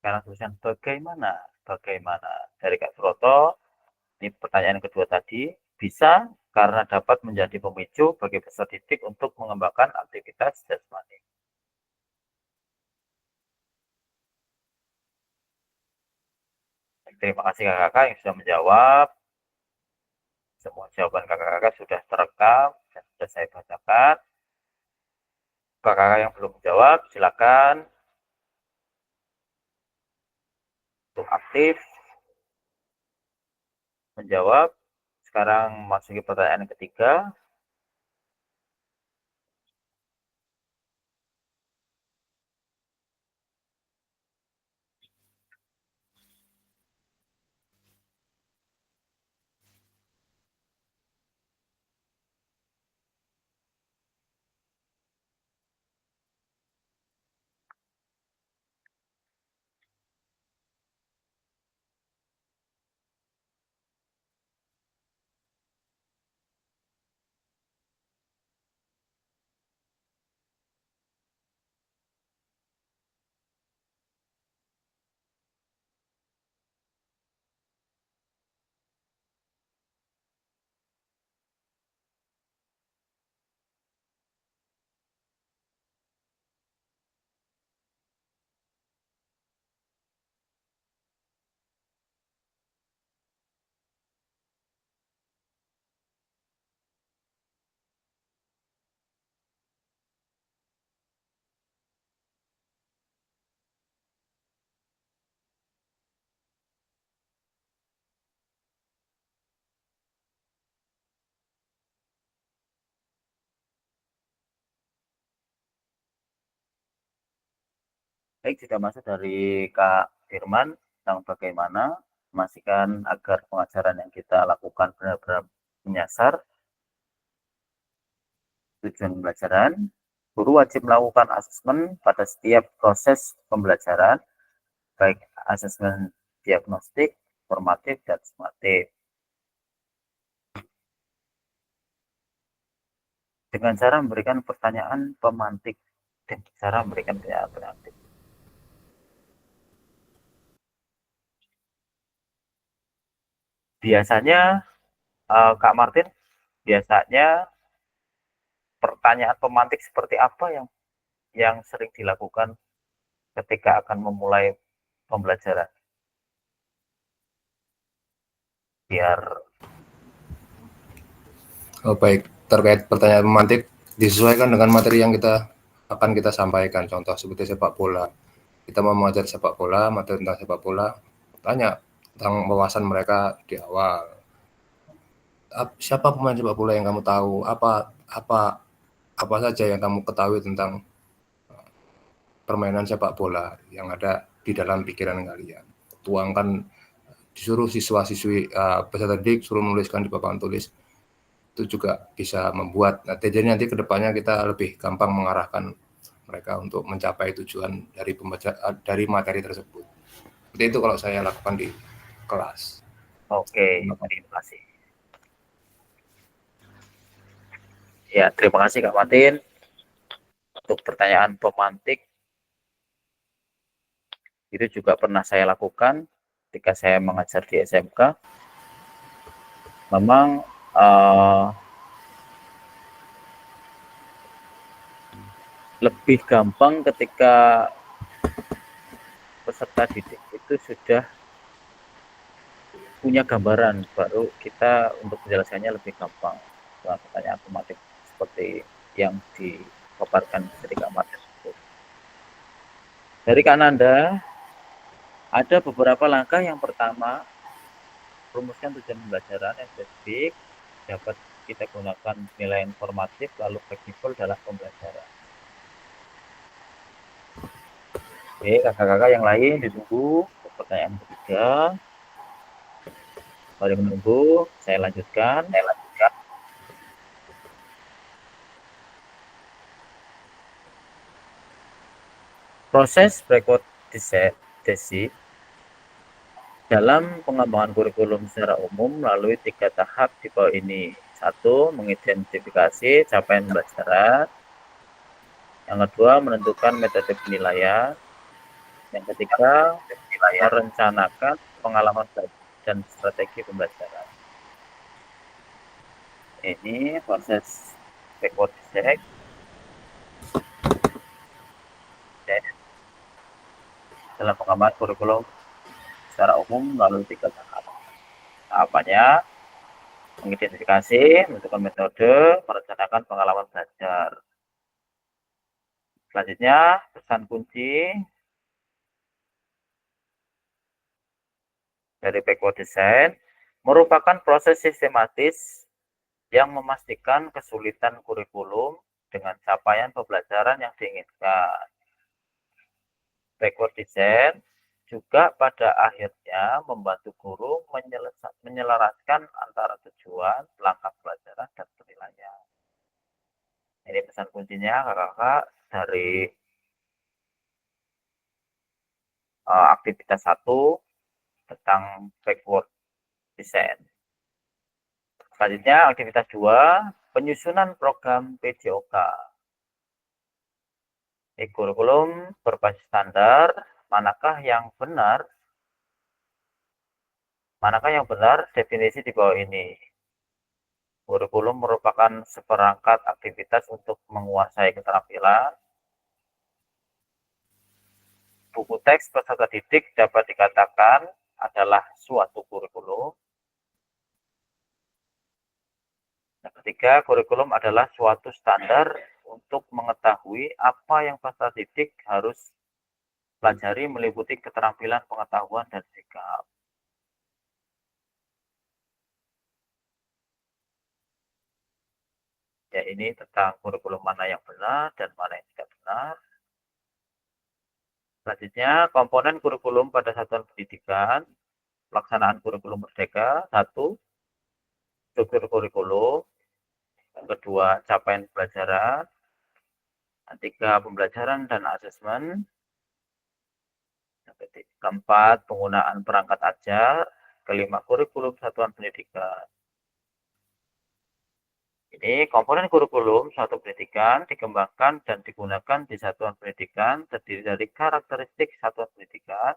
Sekarang tulisan bagaimana dari Kak Suroto. Ini pertanyaan kedua tadi. Bisa karena dapat menjadi pemicu bagi peserta didik untuk mengembangkan aktivitas jasmani. Terima kasih kakak-kakak yang sudah menjawab. Semua jawaban kakak-kakak sudah terekam dan sudah saya bacakan. Kakak-kakak yang belum menjawab, silakan untuk aktif menjawab. Sekarang masuki pertanyaan ketiga. Baik, sudah masuk dari Kak Firman tentang bagaimana memastikan agar pengajaran yang kita lakukan benar-benar menyasar tujuan pembelajaran. Guru wajib melakukan asesmen pada setiap proses pembelajaran, baik asesmen diagnostik, formatif, dan sumatif. Dengan cara memberikan pertanyaan pemantik dan cara memberikan pertanyaan pemantik. Biasanya, Kak Martin, biasanya pertanyaan pemantik seperti apa yang sering dilakukan ketika akan memulai pembelajaran? Biar Baik, terkait pertanyaan pemantik disesuaikan dengan materi yang akan kita sampaikan. Contoh seperti sepak bola. Kita mau mengajar sepak bola, materi tentang sepak bola, tanya tentang wawasan mereka di awal. Siapa pemain sepak bola yang kamu tahu? Apa saja yang kamu ketahui tentang permainan sepak bola yang ada di dalam pikiran kalian? Tuangkan, disuruh siswa-siswi peserta didik suruh menuliskan di papan tulis. Itu juga bisa membuat jadi nanti kedepannya kita lebih gampang mengarahkan mereka untuk mencapai tujuan dari materi tersebut. Seperti itu kalau saya lakukan di kelas. Oke, terima kasih. Ya, terima kasih Kak Martin. Untuk pertanyaan pemantik, itu juga pernah saya lakukan ketika saya mengajar di SMK. Memang lebih gampang ketika peserta didik itu sudah punya gambaran, baru kita untuk menjelaskannya lebih gampang. Pertanyaan pemantik seperti yang dipaparkan dari Kak Martin. Dari Kak Nanda, ada beberapa langkah. Yang pertama, rumuskan tujuan pembelajaran yang spesifik, dapat kita gunakan nilai informatif lalu fleksibel dalam pembelajaran. Oke, kakak-kakak yang lain ditunggu pertanyaan ketiga. Mari menunggu, saya lanjutkan. Proses backward design dalam pengembangan kurikulum secara umum melalui 3 tahap di bawah ini. 1. Mengidentifikasi capaian pembelajaran. Yang kedua, menentukan metode penilaian. Yang ketiga, merencanakan pengalaman dan strategi pembelajaran. Ini proses backward design dalam pengembangan kurikulum secara umum melalui 3 tahap. Tahapannya, mengidentifikasi, menentukan metode, merencanakan pengalaman belajar. Selanjutnya, pesan kunci dari backward design merupakan proses sistematis yang memastikan kesulitan kurikulum dengan capaian pembelajaran yang diinginkan. Backward design juga pada akhirnya membantu guru menyelaraskan antara tujuan, langkah pelajaran, dan penilaian. Ini pesan kuncinya kakak-kakak dari aktivitas 1 tentang backward design. Selanjutnya aktivitas 2, penyusunan program PJOK. Kurikulum berbasis standar, manakah yang benar definisi di bawah ini. Kurikulum merupakan seperangkat aktivitas untuk menguasai keterampilan. Buku teks peserta didik dapat dikatakan adalah suatu kurikulum. Yang ketiga, kurikulum adalah suatu standar untuk mengetahui apa yang peserta didik harus pelajari meliputi keterampilan, pengetahuan, dan sikap. Ya, ini tentang kurikulum mana yang benar dan mana yang tidak benar. Selanjutnya, komponen kurikulum pada satuan pendidikan, pelaksanaan kurikulum merdeka, 1, struktur kurikulum, yang kedua, capaian pelajaran, yang 3, pembelajaran dan asesmen, yang keempat, penggunaan perangkat ajar, kelima, kurikulum satuan pendidikan. Ini komponen kurikulum suatu pendidikan dikembangkan dan digunakan di satuan pendidikan terdiri dari karakteristik satuan pendidikan,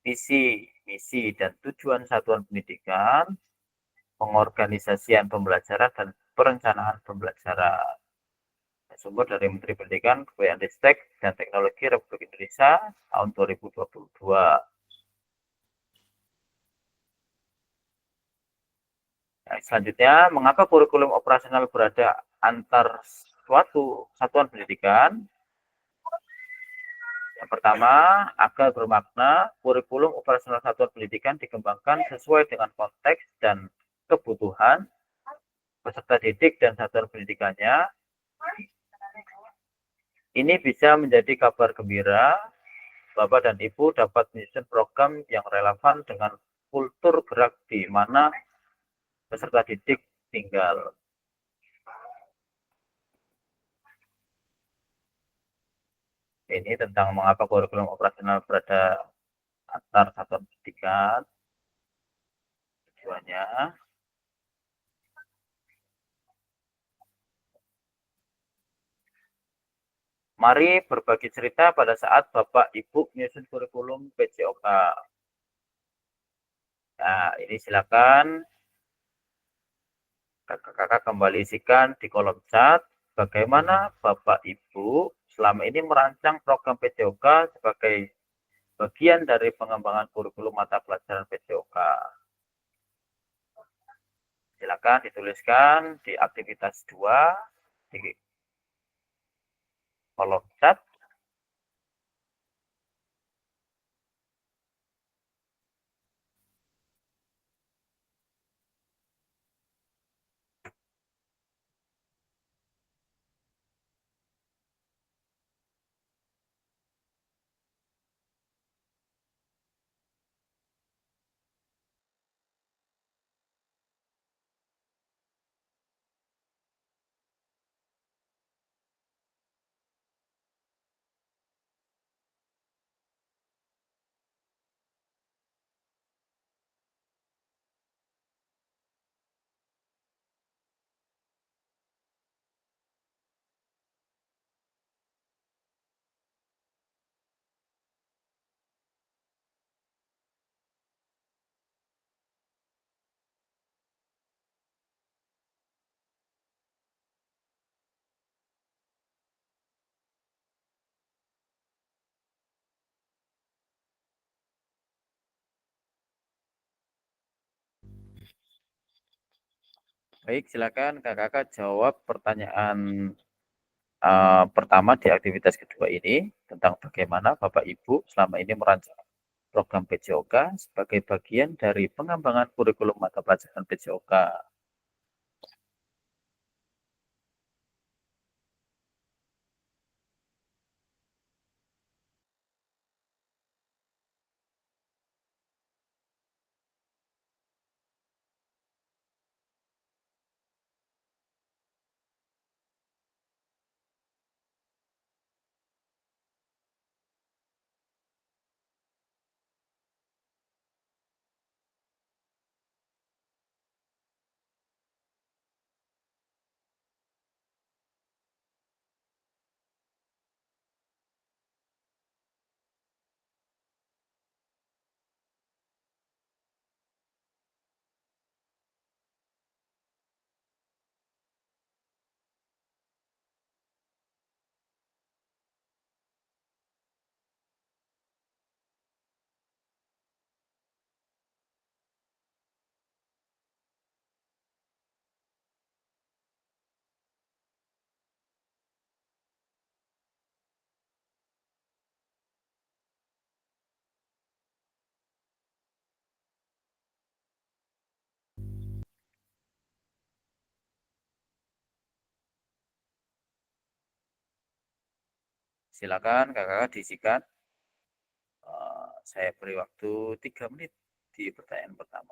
visi, misi, dan tujuan satuan pendidikan, pengorganisasian pembelajaran, dan perencanaan pembelajaran. Sumber dari Menteri Pendidikan, Kemendikbud dan Teknologi Republik Indonesia tahun 2022. Nah, selanjutnya, mengapa kurikulum operasional berada antar suatu satuan pendidikan? Yang pertama, agar bermakna, kurikulum operasional satuan pendidikan dikembangkan sesuai dengan konteks dan kebutuhan peserta didik dan satuan pendidikannya. Ini bisa menjadi kabar gembira, Bapak dan Ibu dapat menyusun program yang relevan dengan kultur gerak di mana peserta didik tinggal. Ini tentang mengapa kurikulum operasional berada antar satuan pendidikan. Tujuannya, mari berbagi cerita pada saat Bapak Ibu menyusun kurikulum PJOK. Nah, ini silakan kakak-kakak kembali isikan di kolom chat bagaimana Bapak Ibu selama ini merancang program PJOK sebagai bagian dari pengembangan kurikulum mata pelajaran PJOK. Silakan dituliskan di aktivitas 2 di kolom chat. Baik, silakan kakak-kakak jawab pertanyaan pertama di aktivitas kedua ini tentang bagaimana Bapak Ibu selama ini merancang program PJOK sebagai bagian dari pengembangan kurikulum mata pelajaran PJOK. Silakan kakak-kakak diisikan. Saya beri waktu 3 menit di pertanyaan pertama.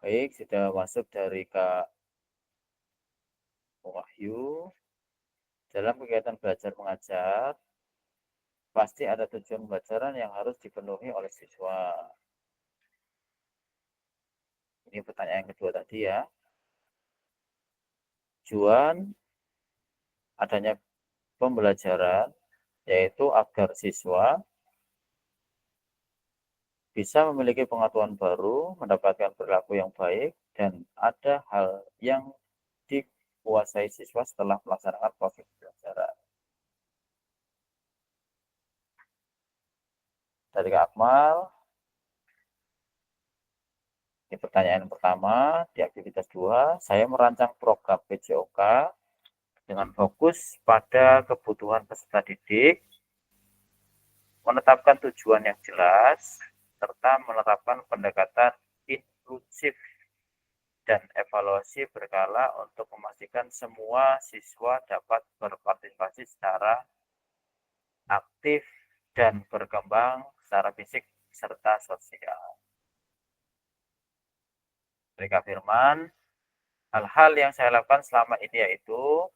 Baik, sudah masuk dari Kak Wahyu. Dalam kegiatan belajar mengajar, pasti ada tujuan pembelajaran yang harus dipenuhi oleh siswa. Ini pertanyaan yang kedua tadi ya. Tujuan adanya pembelajaran yaitu agar siswa bisa memiliki pengetahuan baru, mendapatkan perilaku yang baik, dan ada hal yang dikuasai siswa setelah melaksanakan proses pembelajaran. Dari Kak Akmal, ini pertanyaan pertama, di aktivitas 2, saya merancang program PJOK dengan fokus pada kebutuhan peserta didik, menetapkan tujuan yang jelas, serta menerapkan pendekatan inklusif dan evaluasi berkala untuk memastikan semua siswa dapat berpartisipasi secara aktif dan berkembang secara fisik serta sosial. Dari Kak Firman, hal-hal yang saya lakukan selama ini yaitu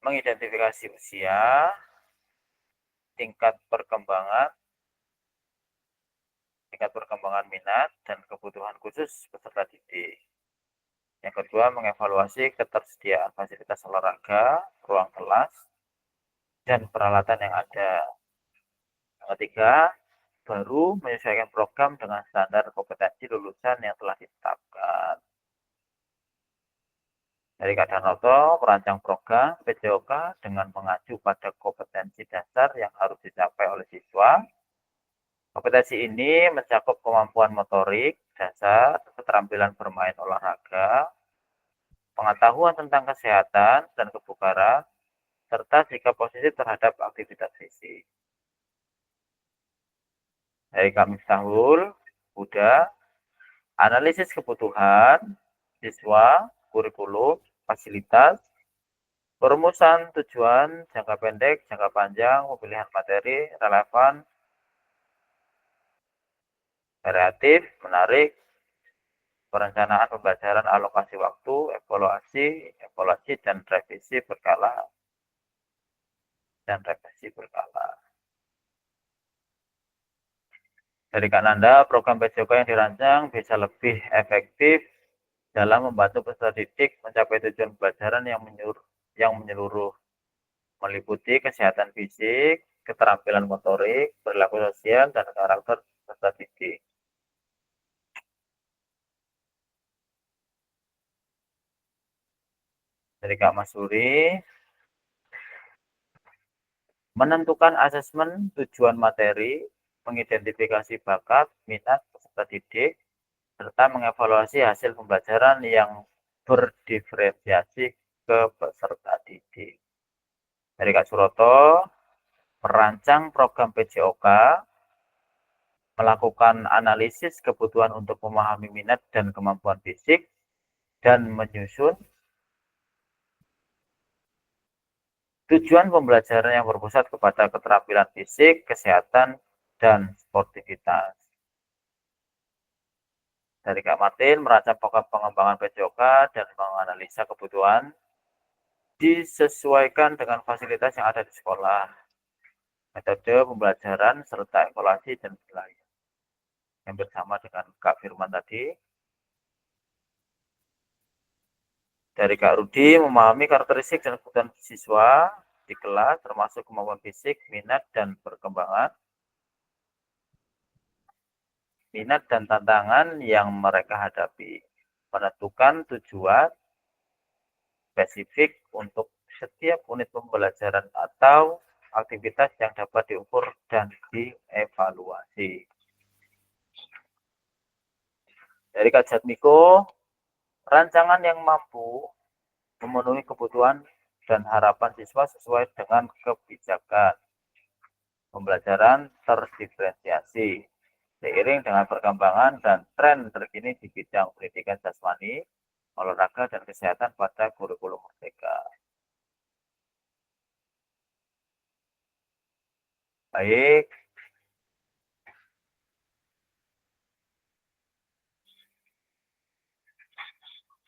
mengidentifikasi usia, tingkat perkembangan minat, dan kebutuhan khusus peserta didik. Yang kedua, mengevaluasi ketersediaan fasilitas olahraga, ruang kelas, dan peralatan yang ada. Yang ketiga, baru menyesuaikan program dengan standar kompetensi lulusan yang telah ditetapkan. Dari Kak Danoto, merancang program PJOK dengan mengacu pada kompetensi dasar yang harus dicapai oleh siswa. Kompetensi ini mencakup kemampuan motorik, dasar, keterampilan bermain olahraga, pengetahuan tentang kesehatan dan kebugaran, serta sikap positif terhadap aktivitas fisik. Dari Kak Miftahul, Buddha, analisis kebutuhan siswa, kurikulum, fasilitas, Perumusan tujuan jangka pendek, jangka panjang, pemilihan materi, relevan, variatif, menarik, perencanaan pembelajaran, alokasi waktu, evaluasi dan revisi berkala. Dari Kak Nanda, program PJOK yang dirancang bisa lebih efektif dalam membantu peserta didik mencapai tujuan pembelajaran yang menyeluruh, meliputi kesehatan fisik, keterampilan motorik, perilaku sosial, dan karakter peserta didik. Dari Kak Masuri, menentukan asesmen tujuan materi, mengidentifikasi bakat, minat peserta didik, serta mengevaluasi hasil pembelajaran yang berdiferensiasi ke peserta didik. Dari Kak Suroto, merancang program PJOK, melakukan analisis kebutuhan untuk memahami minat dan kemampuan fisik, dan menyusun tujuan pembelajaran yang berpusat kepada keterampilan fisik, kesehatan, dan sportivitas. Dari Kak Martin, merancang program pengembangan PJOK dan menganalisa kebutuhan disesuaikan dengan fasilitas yang ada di sekolah, metode pembelajaran, serta evaluasi dan penilaian. Yang bersama dengan Kak Firman tadi. Dari Kak Rudi, memahami karakteristik dan kebutuhan siswa di kelas, termasuk kemampuan fisik, minat, dan perkembangan. Minat dan tantangan yang mereka hadapi. Menentukan tujuan spesifik untuk setiap unit pembelajaran atau aktivitas yang dapat diukur dan dievaluasi. Dari Kak Jatmiko, rancangan yang mampu memenuhi kebutuhan dan harapan siswa sesuai dengan kebijakan. Pembelajaran terdiferensiasi seiring dengan perkembangan dan tren terkini di bidang pendidikan jasmani, olahraga, dan kesehatan pada kurikulum merdeka. Baik.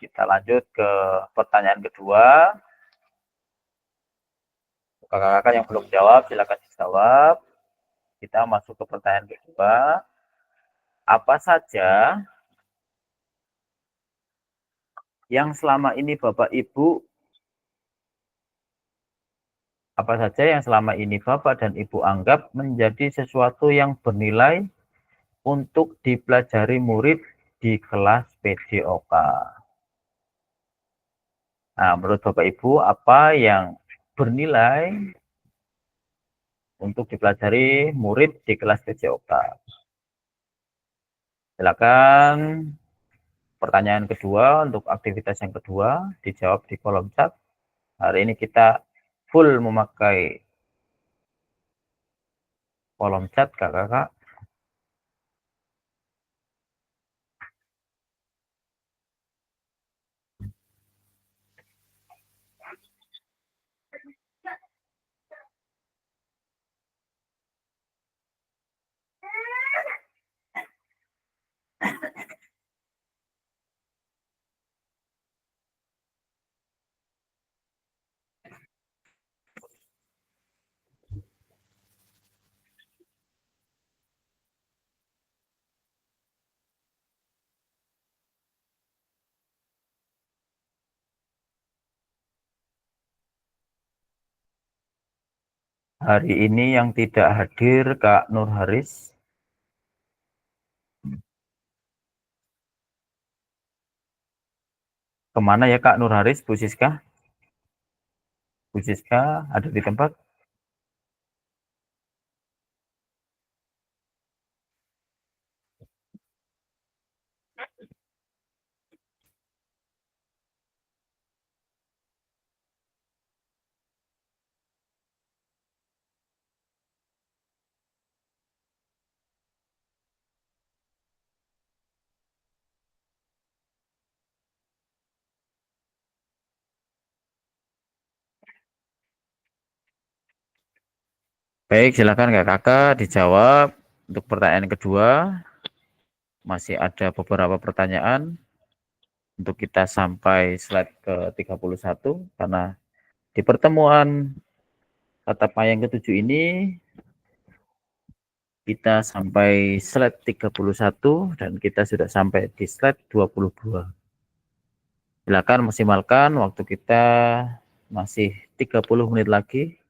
Kita lanjut ke pertanyaan kedua. Kakak-kakak yang belum jawab, silakan dijawab. Kita masuk ke pertanyaan kedua. Apa saja yang selama ini Bapak Ibu dan Ibu anggap menjadi sesuatu yang bernilai untuk dipelajari murid di kelas PJOK? Nah, menurut Bapak Ibu, apa yang bernilai untuk dipelajari murid di kelas PJOK? Silakan pertanyaan kedua untuk aktivitas yang kedua dijawab di kolom chat. Hari ini kita full memakai kolom chat, kakak-kakak. Hari ini yang tidak hadir Kak Nur Haris. Kemana ya Kak Nur Haris, Bu Siska? Bu Siska ada di tempat? Baik, silakan Kakak dijawab. Untuk pertanyaan kedua, masih ada beberapa pertanyaan untuk kita sampai slide ke-31 karena di pertemuan tatap yang ketujuh ini kita sampai slide 31 dan kita sudah sampai di slide 22. Silakan maksimalkan waktu kita masih 30 menit lagi.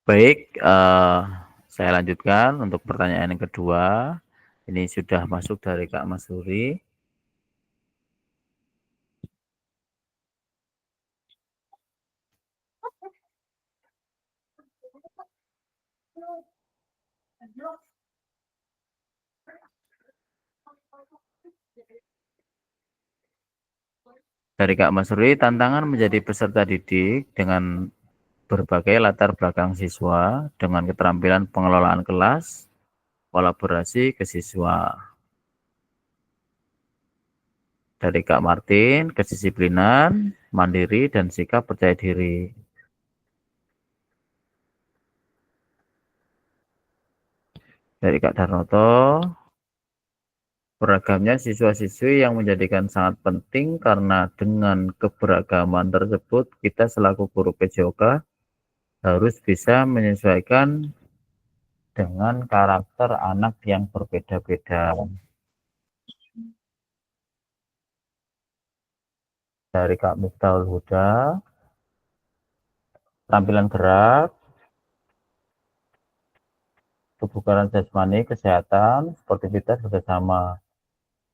Baik, saya lanjutkan untuk pertanyaan yang kedua. Ini sudah masuk dari Kak Masuri. Dari Kak Mas Rui, tantangan menjadi peserta didik dengan berbagai latar belakang siswa dengan keterampilan pengelolaan kelas, kolaborasi ke siswa. Dari Kak Martin, kedisiplinan, mandiri, dan sikap percaya diri. Dari Kak Darnoto, beragamnya siswa-siswi yang menjadikan sangat penting karena dengan keberagaman tersebut kita selaku guru PJOK harus bisa menyesuaikan dengan karakter anak yang berbeda-beda. Dari Kak Miftahul Huda, tampilan gerak, kebugaran jasmani, kesehatan, sportivitas bersama.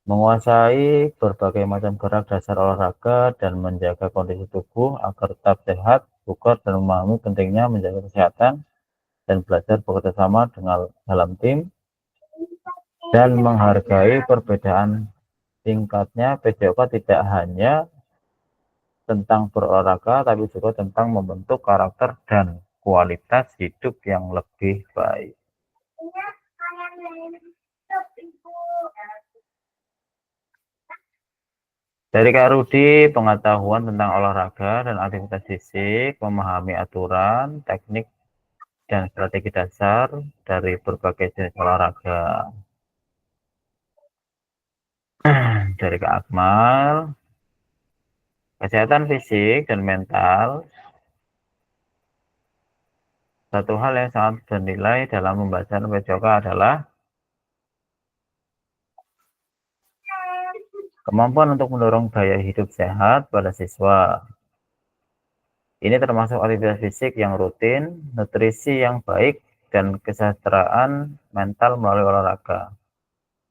Menguasai berbagai macam gerak dasar olahraga dan menjaga kondisi tubuh agar tetap sehat, bugar, dan memahami pentingnya menjaga kesehatan dan belajar bekerja sama dengan dalam tim dan menghargai perbedaan tingkatnya. PJOK tidak hanya tentang berolahraga tapi juga tentang membentuk karakter dan kualitas hidup yang lebih baik. Dari Kak Rudi, pengetahuan tentang olahraga dan aktivitas fisik, memahami aturan, teknik, dan strategi dasar dari berbagai jenis olahraga. Dari Kak Akmal, kesehatan fisik dan mental, satu hal yang sangat bernilai dalam membaca PJOK adalah kemampuan untuk mendorong gaya hidup sehat pada siswa. Ini termasuk aktivitas fisik yang rutin, nutrisi yang baik, dan kesejahteraan mental melalui olahraga.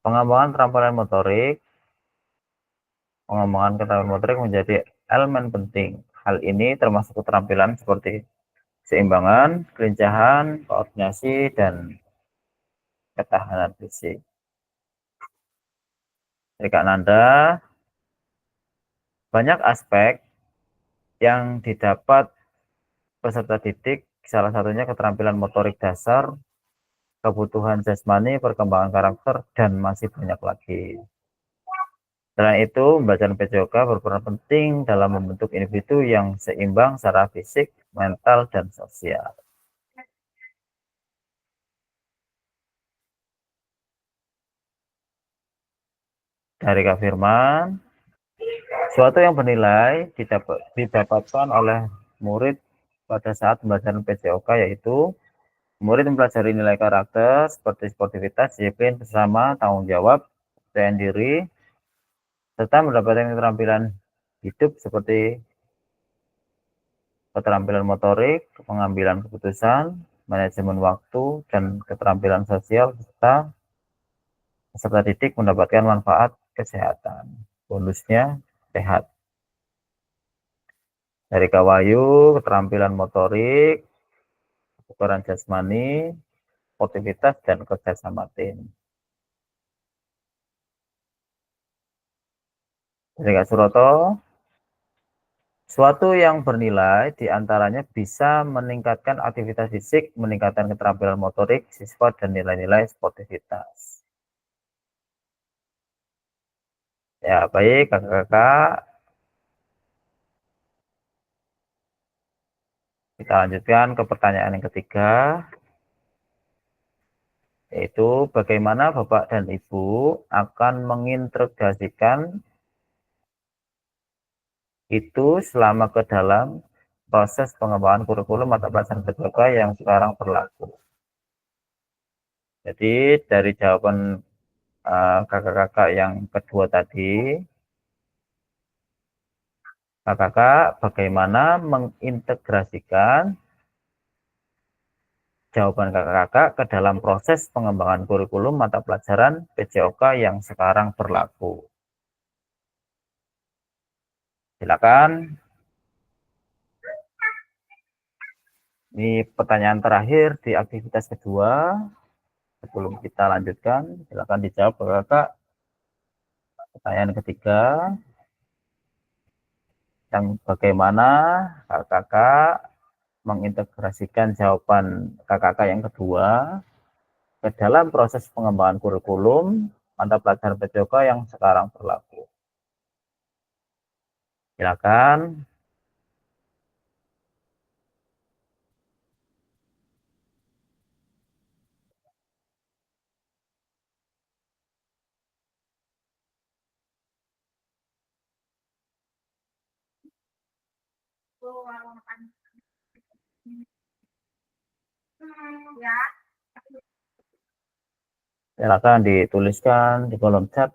Pengembangan keterampilan motorik menjadi elemen penting. Hal ini termasuk keterampilan seperti keseimbangan, kelincahan, koordinasi, dan ketahanan fisik. Dari Kak Nanda, banyak aspek yang didapat peserta didik, salah satunya keterampilan motorik dasar, kebutuhan jasmani, perkembangan karakter, dan masih banyak lagi. Selain itu, pembelajaran PJOK berperan penting dalam membentuk individu yang seimbang secara fisik, mental, dan sosial. Dari Kak Firman, suatu yang bernilai didapatkan oleh murid pada saat pembelajaran PJOK yaitu murid mempelajari nilai karakter seperti sportivitas, disiplin, bersama, tanggung jawab, percaya diri, serta mendapatkan keterampilan hidup seperti keterampilan motorik, pengambilan keputusan, manajemen waktu, dan keterampilan sosial, serta peserta didik mendapatkan manfaat kesehatan. Bonusnya sehat. Dari Kak Wahyu, keterampilan motorik, kebugaran jasmani, sportivitas, dan kerja sama tim. Dari Kak Suroto, suatu yang bernilai diantaranya bisa meningkatkan aktivitas fisik, meningkatkan keterampilan motorik siswa, dan nilai-nilai sportivitas. Ya, baik kakak-kakak. Kita lanjutkan ke pertanyaan yang ketiga, yaitu bagaimana Bapak dan Ibu akan mengintegrasikan itu selama ke dalam proses pengembangan kurikulum mata pelajaran PJOK yang sekarang berlaku. Jadi dari jawaban kakak-kakak yang kedua tadi, kakak-kakak bagaimana mengintegrasikan jawaban kakak-kakak ke dalam proses pengembangan kurikulum mata pelajaran PJOK yang sekarang berlaku. Silakan. Ini pertanyaan terakhir di aktivitas kedua. Sebelum kita lanjutkan, silakan dijawab kakak. Pertanyaan ketiga. yang bagaimana kakak mengintegrasikan jawaban kakak yang kedua ke dalam proses pengembangan kurikulum mata pelajaran PJOK yang sekarang berlaku. Silakan. Silakan dituliskan di kolom chat.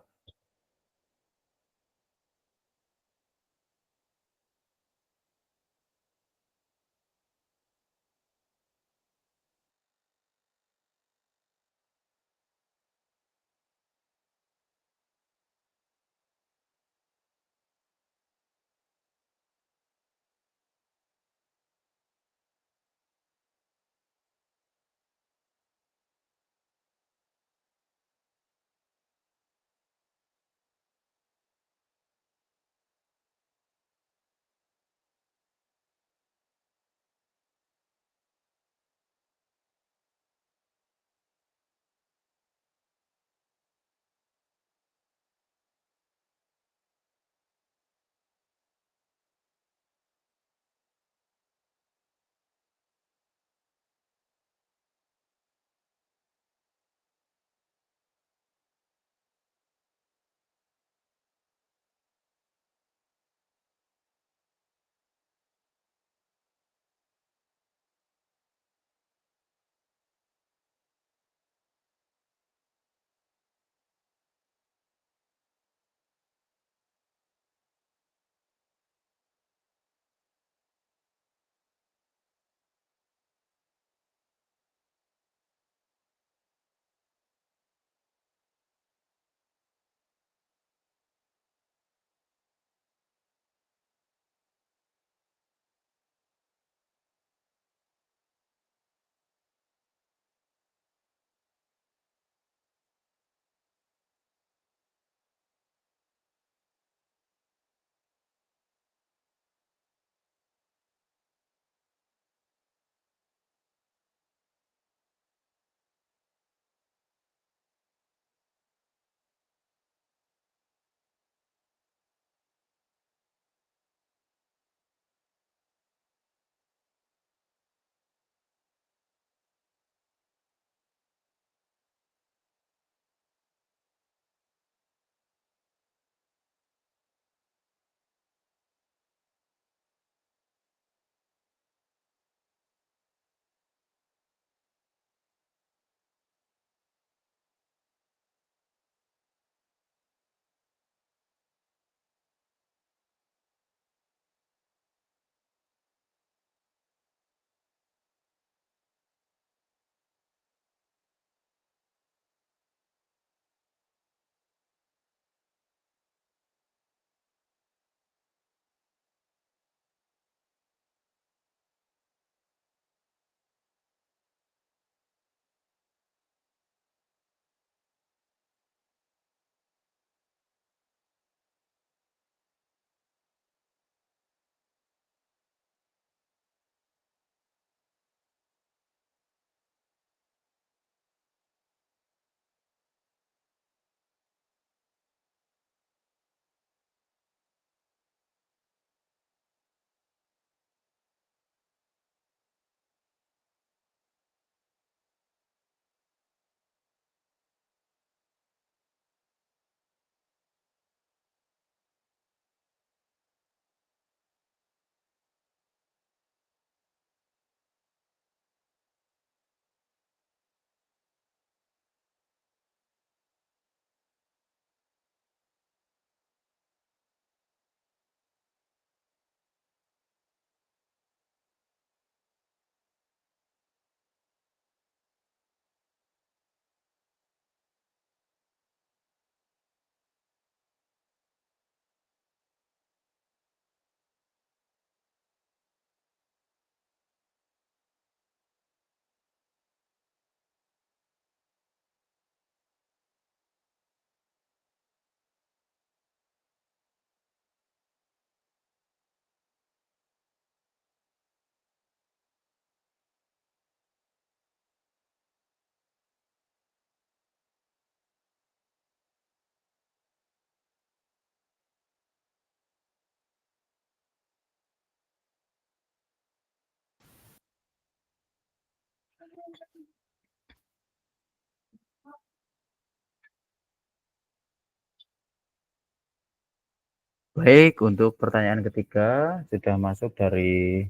Baik, untuk pertanyaan ketiga sudah masuk dari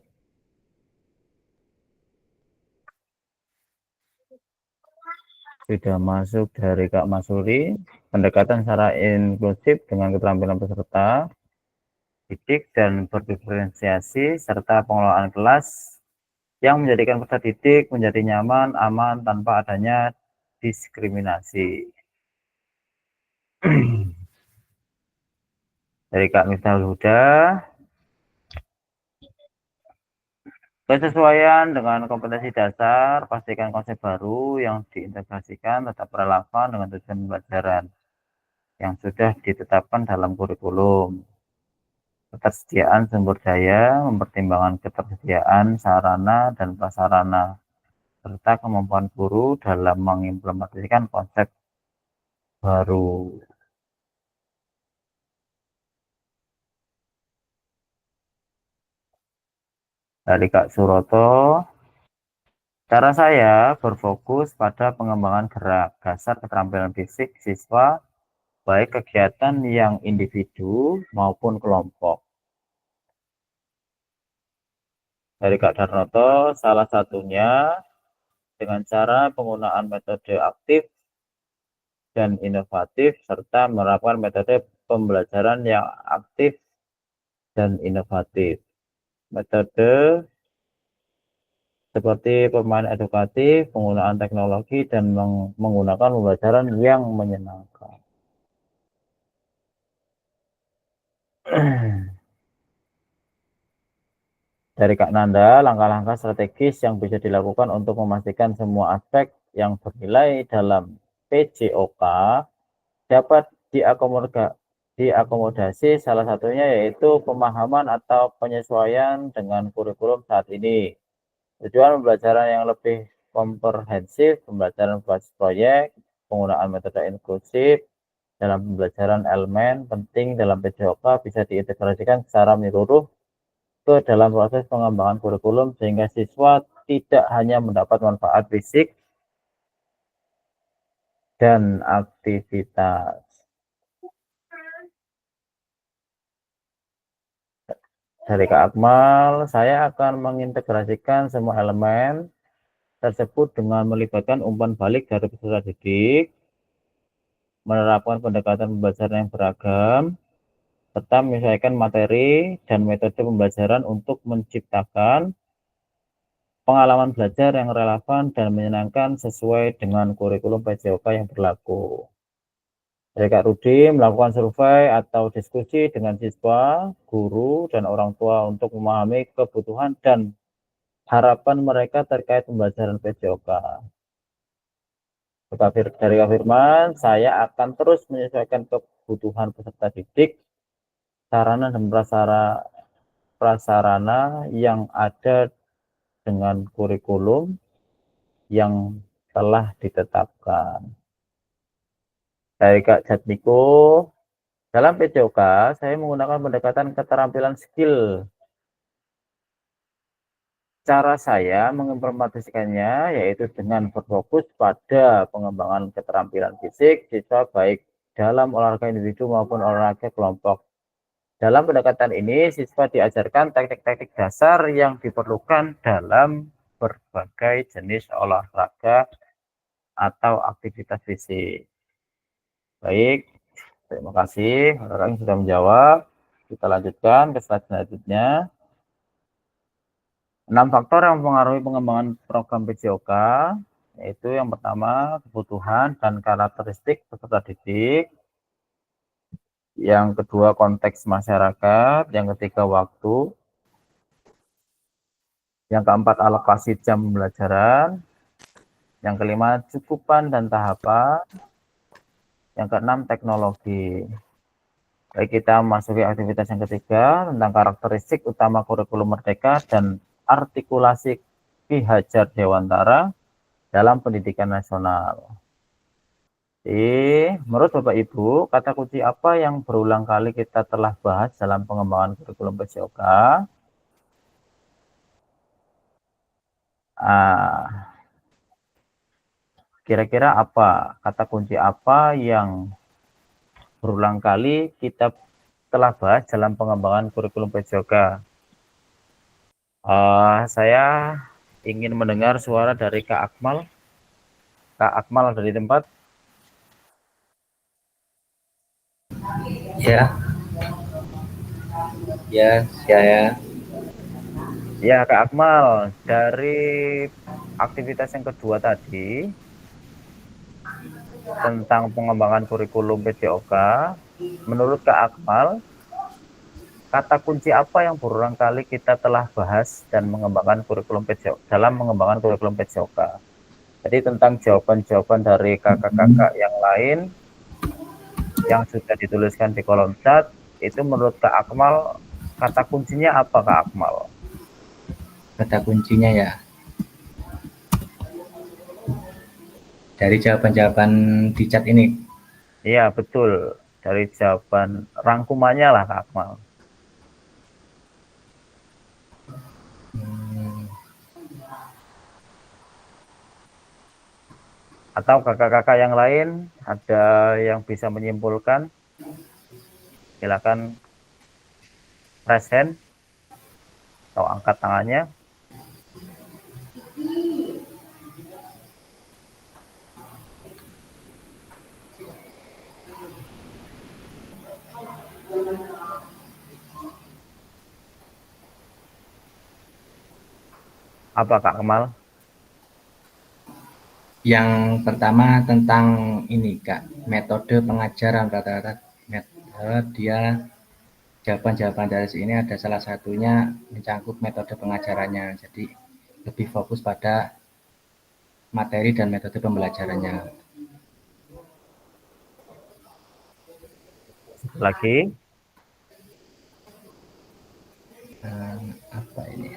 Kak Masuri. Pendekatan secara inklusif dengan keterampilan peserta didik dan berdiferensiasi serta pengelolaan kelas yang menjadikan peserta didik menjadi nyaman, aman tanpa adanya diskriminasi. Dari Kak Miftahul Huda, kesesuaian dengan kompetensi dasar, pastikan konsep baru yang diintegrasikan tetap relevan dengan tujuan pembelajaran yang sudah ditetapkan dalam kurikulum. Ketersediaan sumber daya, mempertimbangkan ketersediaan sarana dan prasarana, serta kemampuan guru dalam mengimplementasikan konsep baru. Dari Kak Suroto, cara saya berfokus pada pengembangan gerak dasar keterampilan fisik siswa, baik kegiatan yang individu maupun kelompok. Dari Kak Darnoto, salah satunya dengan cara penggunaan metode aktif dan inovatif, serta menerapkan metode pembelajaran yang aktif dan inovatif. Metode seperti permainan edukatif, penggunaan teknologi, dan menggunakan pembelajaran yang menyenangkan. Dari Kak Nanda, langkah-langkah strategis yang bisa dilakukan untuk memastikan semua aspek yang bernilai dalam PJOK dapat diakomodasi, salah satunya yaitu pemahaman atau penyesuaian dengan kurikulum saat ini. Tujuan pembelajaran yang lebih komprehensif, pembelajaran berbasis proyek, penggunaan metode inklusif dalam pembelajaran elemen penting dalam PJOK bisa diintegrasikan secara menyeluruh ke dalam proses pengembangan kurikulum sehingga siswa tidak hanya mendapat manfaat fisik dan aktivitas. Dari Kak Akmal, saya akan mengintegrasikan semua elemen tersebut dengan melibatkan umpan balik dari peserta didik, menerapkan pendekatan pembelajaran yang beragam, serta menyesuaikan materi dan metode pembelajaran untuk menciptakan pengalaman belajar yang relevan dan menyenangkan sesuai dengan kurikulum PJOK yang berlaku. Dari Kak Rudi, melakukan survei atau diskusi dengan siswa, guru, dan orang tua untuk memahami kebutuhan dan harapan mereka terkait pembelajaran PJOK. Dari Kak Firman, saya akan terus menyesuaikan kebutuhan peserta didik, sarana dan prasarana yang ada dengan kurikulum yang telah ditetapkan. Dari Kak Jatmiko, dalam PJOK saya menggunakan pendekatan keterampilan skill. Cara saya mengimplementasikannya yaitu dengan berfokus pada pengembangan keterampilan fisik siswa baik dalam olahraga individu maupun olahraga kelompok. Dalam pendekatan ini, siswa diajarkan teknik-teknik dasar yang diperlukan dalam berbagai jenis olahraga atau aktivitas fisik. Baik, terima kasih orang yang sudah menjawab. Kita lanjutkan ke slide selanjutnya. 6 faktor yang mempengaruhi pengembangan program PJOK, yaitu yang pertama kebutuhan dan karakteristik peserta didik, yang kedua konteks masyarakat, yang ketiga waktu, yang keempat alokasi jam pembelajaran, yang kelima cukupan dan tahapan, yang keenam teknologi. Baik, kita masuki aktivitas yang ketiga tentang karakteristik utama kurikulum Merdeka dan artikulasi Ki Hajar Dewantara dalam pendidikan nasional. Menurut Bapak Ibu, kata kunci apa yang berulang kali kita telah bahas dalam pengembangan kurikulum PJOK? kira-kira apa kata kunci apa yang berulang kali kita telah bahas dalam pengembangan kurikulum PJOK? Saya ingin mendengar suara dari Kak Akmal. Kak Akmal ada di tempat? Ya, ya, saya. Ya, Kak Akmal, dari aktivitas yang kedua tadi tentang pengembangan kurikulum PJOK, menurut Kak Akmal, kata kunci apa yang berulang kali kita telah bahas dan mengembangkan kurikulum PJOK dalam mengembangkan kurikulum PJOK? Jadi tentang jawaban-jawaban dari kakak-kakak yang lain yang sudah dituliskan di kolom chat, itu menurut Kak Akmal, kata kuncinya apa Kak Akmal? Kata kuncinya ya. Dari jawaban-jawaban di chat ini. Iya, betul. Dari jawaban rangkumannya lah Kak Akmal. Atau kakak-kakak yang lain ada yang bisa menyimpulkan? Silakan raise hand atau angkat tangannya. Apa Kak Kemal? Yang pertama tentang ini Kak, metode pengajaran rata-rata dia jawaban-jawaban dari sini ada salah satunya mencangkup metode pengajarannya. Jadi lebih fokus pada materi dan metode pembelajarannya. Lagi? Apa ini?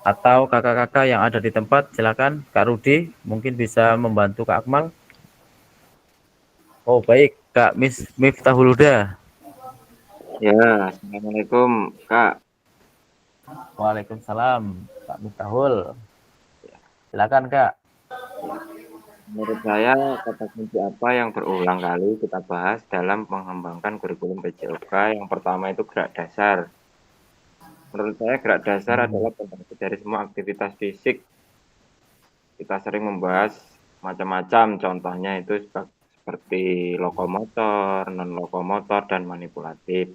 Atau kakak-kakak yang ada di tempat, silakan Kak Rudi mungkin bisa membantu Kak Akmal. Oh baik, Kak Miftahul Huda. Ya, assalamualaikum Kak. Waalaikumsalam Kak Miftahul. Silakan Kak. Menurut saya kata kunci apa yang berulang kali kita bahas dalam mengembangkan kurikulum PJOK? Yang pertama itu gerak dasar. Menurut saya gerak dasar adalah pembagian dari semua aktivitas fisik. Kita sering membahas macam-macam, contohnya itu seperti lokomotor, non-lokomotor, dan manipulatif.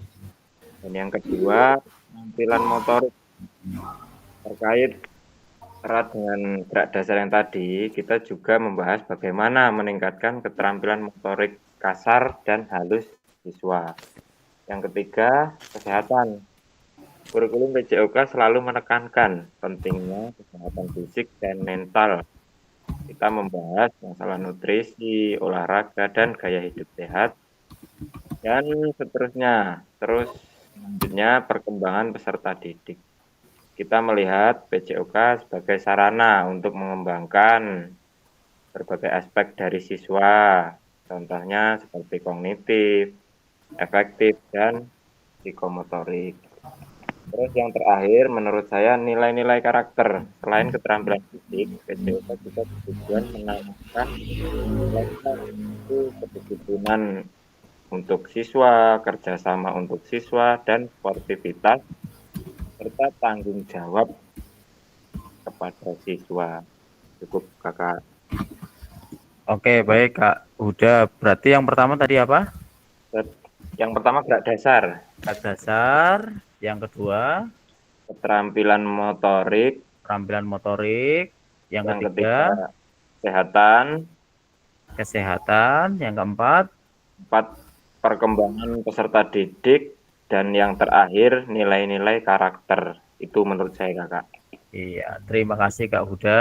Dan yang kedua, penampilan motorik. Terkait erat dengan gerak dasar yang tadi, kita juga membahas bagaimana meningkatkan keterampilan motorik kasar dan halus siswa. Yang ketiga, kesehatan. Kurikulum PJOK selalu menekankan pentingnya kesehatan fisik dan mental. Kita membahas masalah nutrisi, olahraga, dan gaya hidup sehat. Dan seterusnya. Terus selanjutnya perkembangan peserta didik. Kita melihat PJOK sebagai sarana untuk mengembangkan berbagai aspek dari siswa. Contohnya seperti kognitif, efektif, dan psikomotorik. Terus yang terakhir, menurut saya nilai-nilai karakter. Selain keterampilan fisik, PJOK juga bertujuan menanamkan nilai-nilai kedisiplinan untuk siswa, kerjasama untuk siswa, dan sportivitas, serta tanggung jawab kepada siswa. Cukup Kakak. Oke, baik Kak Huda. Berarti yang pertama tadi apa? Yang pertama gerak dasar. Gerak dasar. Yang kedua, keterampilan motorik. Keterampilan motorik. Yang ketiga, kesehatan. Yang keempat, perkembangan peserta didik. Dan yang terakhir, nilai-nilai karakter. Itu menurut saya Kakak. Iya, terima kasih Kak Huda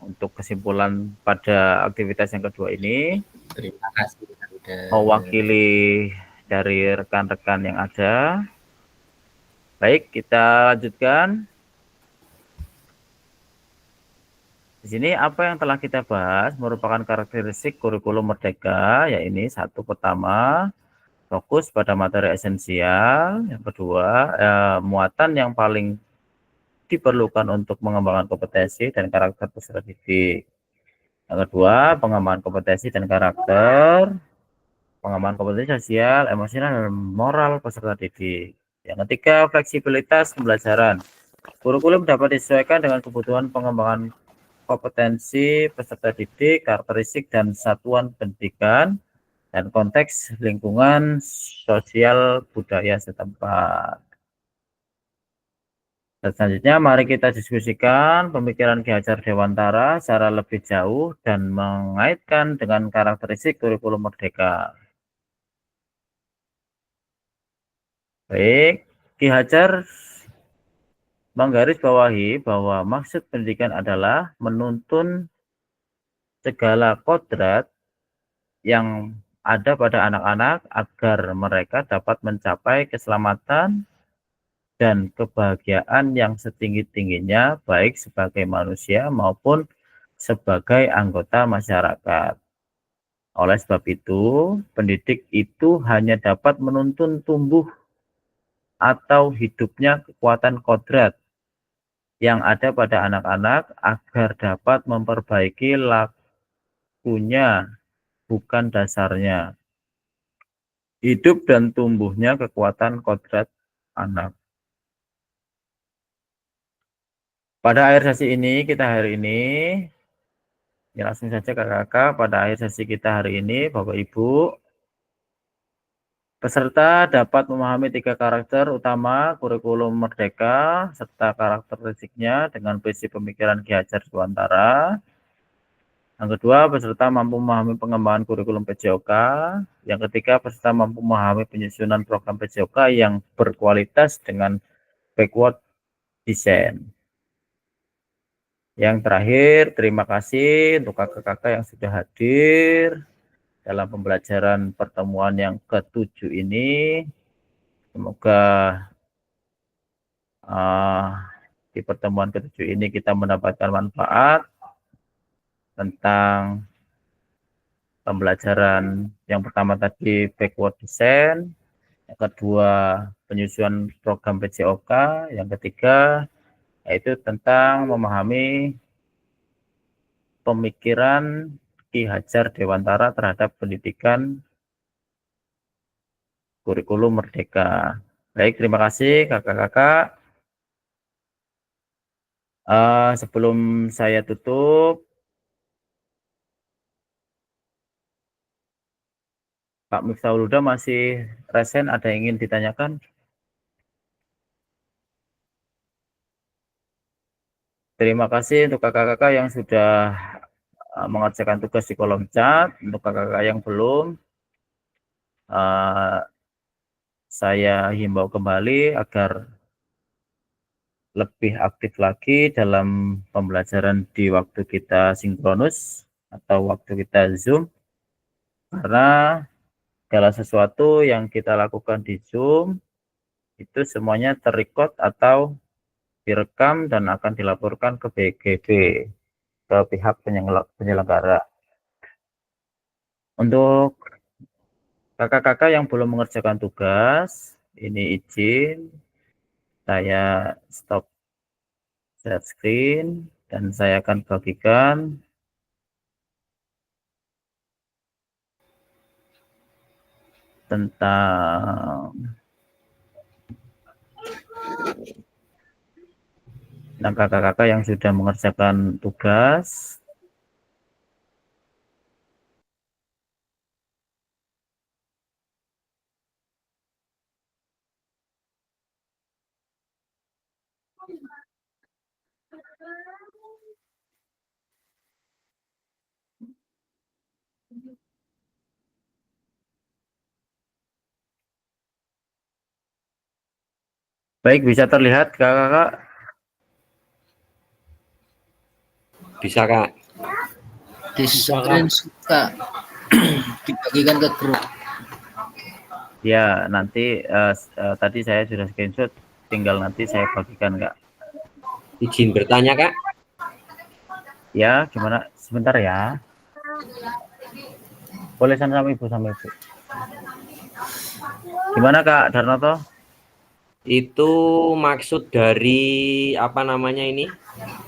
untuk kesimpulan pada aktivitas yang kedua ini. Terima kasih Kak Huda. Mewakili dari rekan-rekan yang ada. Baik, kita lanjutkan. Di sini apa yang telah kita bahas merupakan karakteristik kurikulum merdeka, yaitu satu pertama, fokus pada materi esensial. Yang kedua, muatan yang paling diperlukan untuk mengembangkan kompetensi dan karakter peserta didik. Yang kedua, pengembangan kompetensi dan karakter, pengembangan kompetensi sosial, emosional, dan moral peserta didik. Yang ketiga, fleksibilitas pembelajaran. Kurikulum dapat disesuaikan dengan kebutuhan pengembangan kompetensi peserta didik, karakteristik dan satuan pendidikan, dan konteks lingkungan sosial budaya setempat. Dan selanjutnya, mari kita diskusikan pemikiran Ki Hajar Dewantara secara lebih jauh dan mengaitkan dengan karakteristik kurikulum merdeka. Baik, Ki Hajar menggarisbawahi bahwa maksud pendidikan adalah menuntun segala kodrat yang ada pada anak-anak agar mereka dapat mencapai keselamatan dan kebahagiaan yang setinggi-tingginya, baik sebagai manusia maupun sebagai anggota masyarakat. Oleh sebab itu, pendidik itu hanya dapat menuntun tumbuh atau hidupnya kekuatan kodrat yang ada pada anak-anak agar dapat memperbaiki lakunya, bukan dasarnya. Hidup dan tumbuhnya kekuatan kodrat anak. Pada akhir sesi ini, ya langsung saja kakak-kakak, pada akhir sesi kita hari ini, Bapak Ibu, peserta dapat memahami 3 karakter utama kurikulum merdeka, serta karakteristiknya dengan prinsip pemikiran Ki Hajar Dewantara. Yang kedua, peserta mampu memahami pengembangan kurikulum PJOK. Yang ketiga, peserta mampu memahami penyusunan program PJOK yang berkualitas dengan backward design. Yang terakhir, terima kasih untuk kakak-kakak yang sudah hadir dalam pembelajaran pertemuan yang ke-7 ini. Semoga di pertemuan ke-7 ini kita mendapatkan manfaat tentang pembelajaran yang pertama tadi backward design, yang kedua penyusunan program PJOK, yang ketiga yaitu tentang memahami pemikiran Ki Hajar Dewantara terhadap pendidikan kurikulum merdeka. Baik, terima kasih kakak-kakak. Sebelum saya tutup, Pak Miftahul Huda masih resen, ada yang ingin ditanyakan? Terima kasih untuk kakak-kakak yang sudah mengerjakan tugas di kolom chat. Untuk kakak-kakak yang belum, saya himbau kembali agar lebih aktif lagi dalam pembelajaran di waktu kita sinkronus atau waktu kita Zoom. Karena segala sesuatu yang kita lakukan di Zoom itu semuanya terrecord atau direkam dan akan dilaporkan ke BGB, ke pihak penyelenggara. Untuk kakak-kakak yang belum mengerjakan tugas, ini izin saya stop share screen dan saya akan bagikan tentang kakak-kakak yang sudah mengerjakan tugas. Baik, bisa terlihat kakak-kakak? Bisa, Kak. Bisa, Kak. Dibagikan ke grup. Ya, nanti tadi saya sudah screenshot, tinggal nanti saya bagikan, Kak. Izin bertanya, Kak. Ya, gimana? Sebentar ya. Boleh sama Ibu, sama Ibu. Gimana Kak Darnoto? Itu maksud dari apa namanya ini?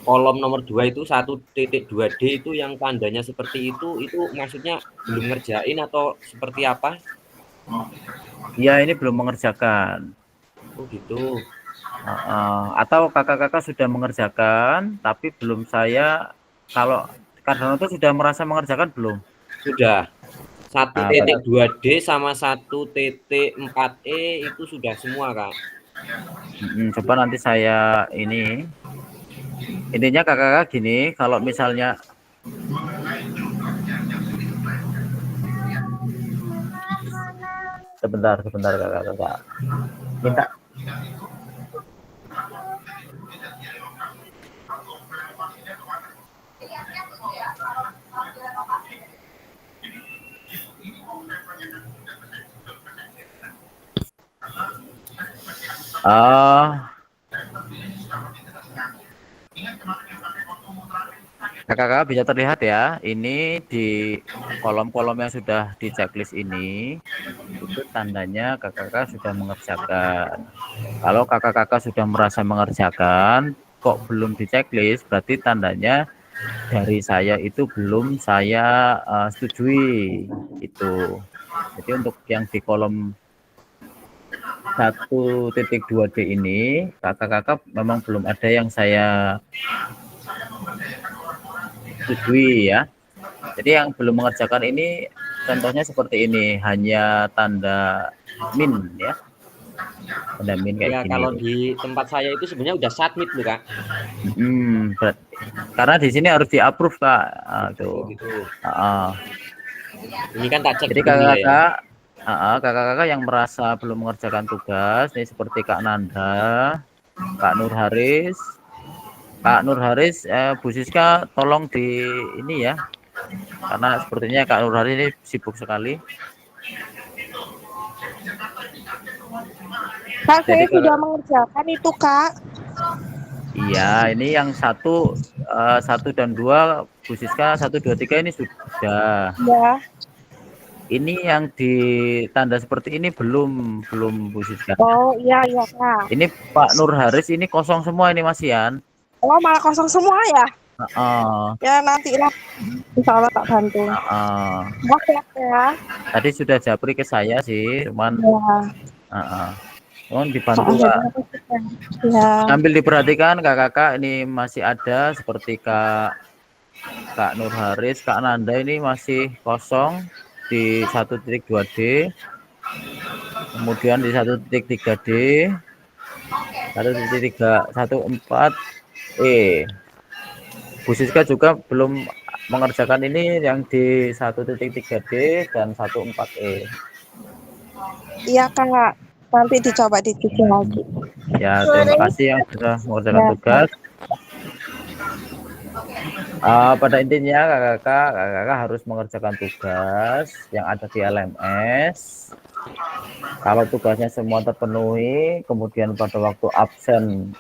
Kolom nomor 2 itu 1.2D itu yang tandanya seperti itu maksudnya belum ngerjain atau seperti apa? Ya, ini belum mengerjakan. Oh gitu. Atau kakak-kakak sudah mengerjakan, tapi belum saya. Kalau Kardanoto sudah merasa mengerjakan belum? Sudah. Nah, 1.2D sama 1.4E itu sudah semua, Kak. Coba nanti saya ini. Intinya kakak-kakak gini, kalau misalnya sebentar kakak-kakak. Minta. Kakak-kakak bisa terlihat ya, ini di kolom-kolom yang sudah di checklist ini, itu tandanya kakak-kakak sudah mengerjakan. Kalau kakak-kakak sudah merasa mengerjakan, kok belum di checklist, berarti tandanya dari saya itu belum saya setujui itu. Jadi untuk yang di kolom 1.2D ini, kakak-kakak memang belum ada yang saya setujui ya. Jadi yang belum mengerjakan ini contohnya seperti ini, hanya tanda min ya. Tanda min kayak Ya, gini. kalau di tempat saya itu sebenarnya udah submit loh, Kak. Karena di sini harus di-approve, Kak. Oh, gitu. Ini kan tak cek. Jadi kakak-kakak, kakak-kakak yang merasa belum mengerjakan tugas, ini seperti Kak Nanda, Kak Nur Haris, Bu Siska tolong di ini ya, karena sepertinya Kak Nur Haris ini sibuk sekali. Kak, saya sudah mengerjakan itu, Kak. Iya, ini yang 1 dan 2, Bu Siska 1, 2, 3 ini sudah. Ya. Ini yang ditanda seperti ini belum Bu Siska. Oh iya Kak. Ini Pak Nur Haris ini kosong semua ini Mas Yan. Oh malah kosong semua ya? Ya nanti lah, insya Allah tak bantu. Ya. Tadi sudah japri ke saya sih, cuman mohon dibantu Kak. Ya. Sambil diperhatikan kakak-kakak ini masih ada seperti Kak Nur Haris, Kak Nanda ini masih kosong di 1.2D, kemudian di 1.3D, 1.14E. Bu Siska juga belum mengerjakan ini yang di 1.3D dan 1.4E. Iya Kak, nanti dicoba dicicil lagi. Ya, terima kasih yang sudah mengerjakan tugas. Pada intinya kakak-kakak harus mengerjakan tugas yang ada di LMS. Kalau tugasnya semua terpenuhi, kemudian pada waktu absen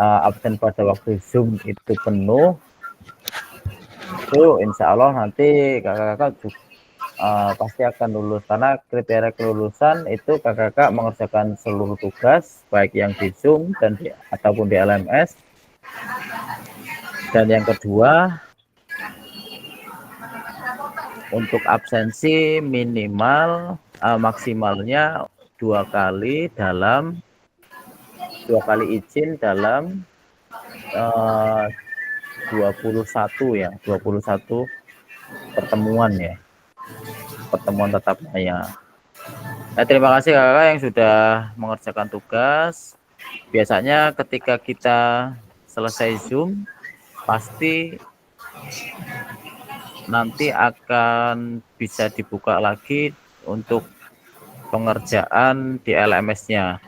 absen pada waktu Zoom itu penuh, itu insya Allah nanti kakak-kakak pasti akan lulus, karena kriteria kelulusan itu kakak-kakak mengerjakan seluruh tugas baik yang di Zoom dan ataupun di LMS. Dan yang kedua, untuk absensi minimal maksimalnya 2 kali izin dalam 21 ya, 21 pertemuan ya, pertemuan tatapnya. Nah, terima kasih kakak yang sudah mengerjakan tugas. Biasanya ketika kita selesai Zoom, pasti nanti akan bisa dibuka lagi untuk pengerjaan di LMS-nya.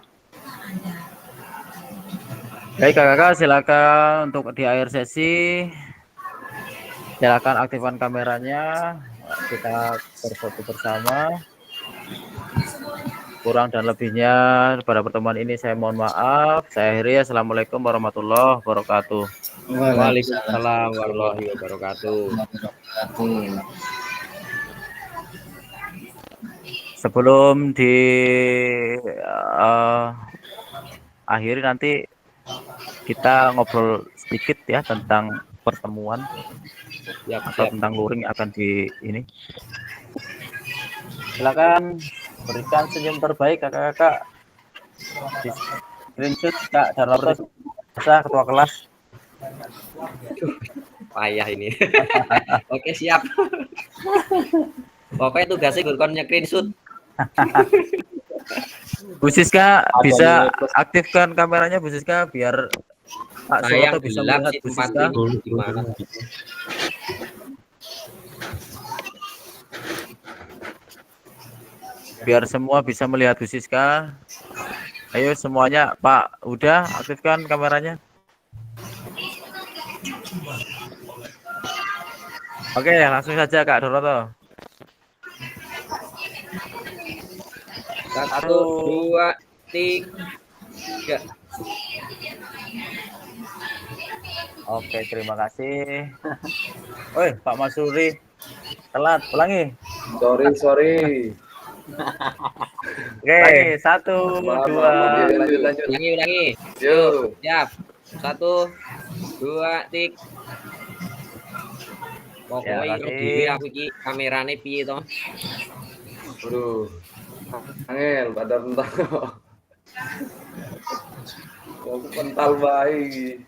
Baik kakak, silakan untuk di akhir sesi, silakan aktifkan kameranya, kita berfoto bersama. Kurang dan lebihnya pada pertemuan ini saya mohon maaf. Saya akhiri. Assalamualaikum warahmatullahi wabarakatuh. Waalaikumsalam warahmatullahi wabarakatuh. Sebelum di akhiri nanti kita ngobrol sedikit ya tentang pertemuan atau tentang luring akan di ini. Silakan berikan senyum terbaik kakak-kakak. Di screenshot Kak Darnoto bisa ketua kelas. Payah ini. Oke, siap. Pokoknya tugasnya gue screenshot. Bu Siska bisa aktifkan kameranya Bu Siska biar Pak Sayang Suroto bisa gelap melihat sih Bu tempat Siska. ini gimana? Biar semua bisa melihat Bu Siska. Ayo semuanya, Pak, udah aktifkan kameranya. Oke, langsung saja Kak Doroto. 1, 2, 3. Oke, terima kasih. Woi, Pak Masuri, telat, ulangi. Sorry. Oke, 1, 2. Ulangi. Yuk. Siap. 1, 2, 3. Pokoknya dhewe aku iki kamerane piye to? Aduh. Angel, pada bentar. Aku pental baik.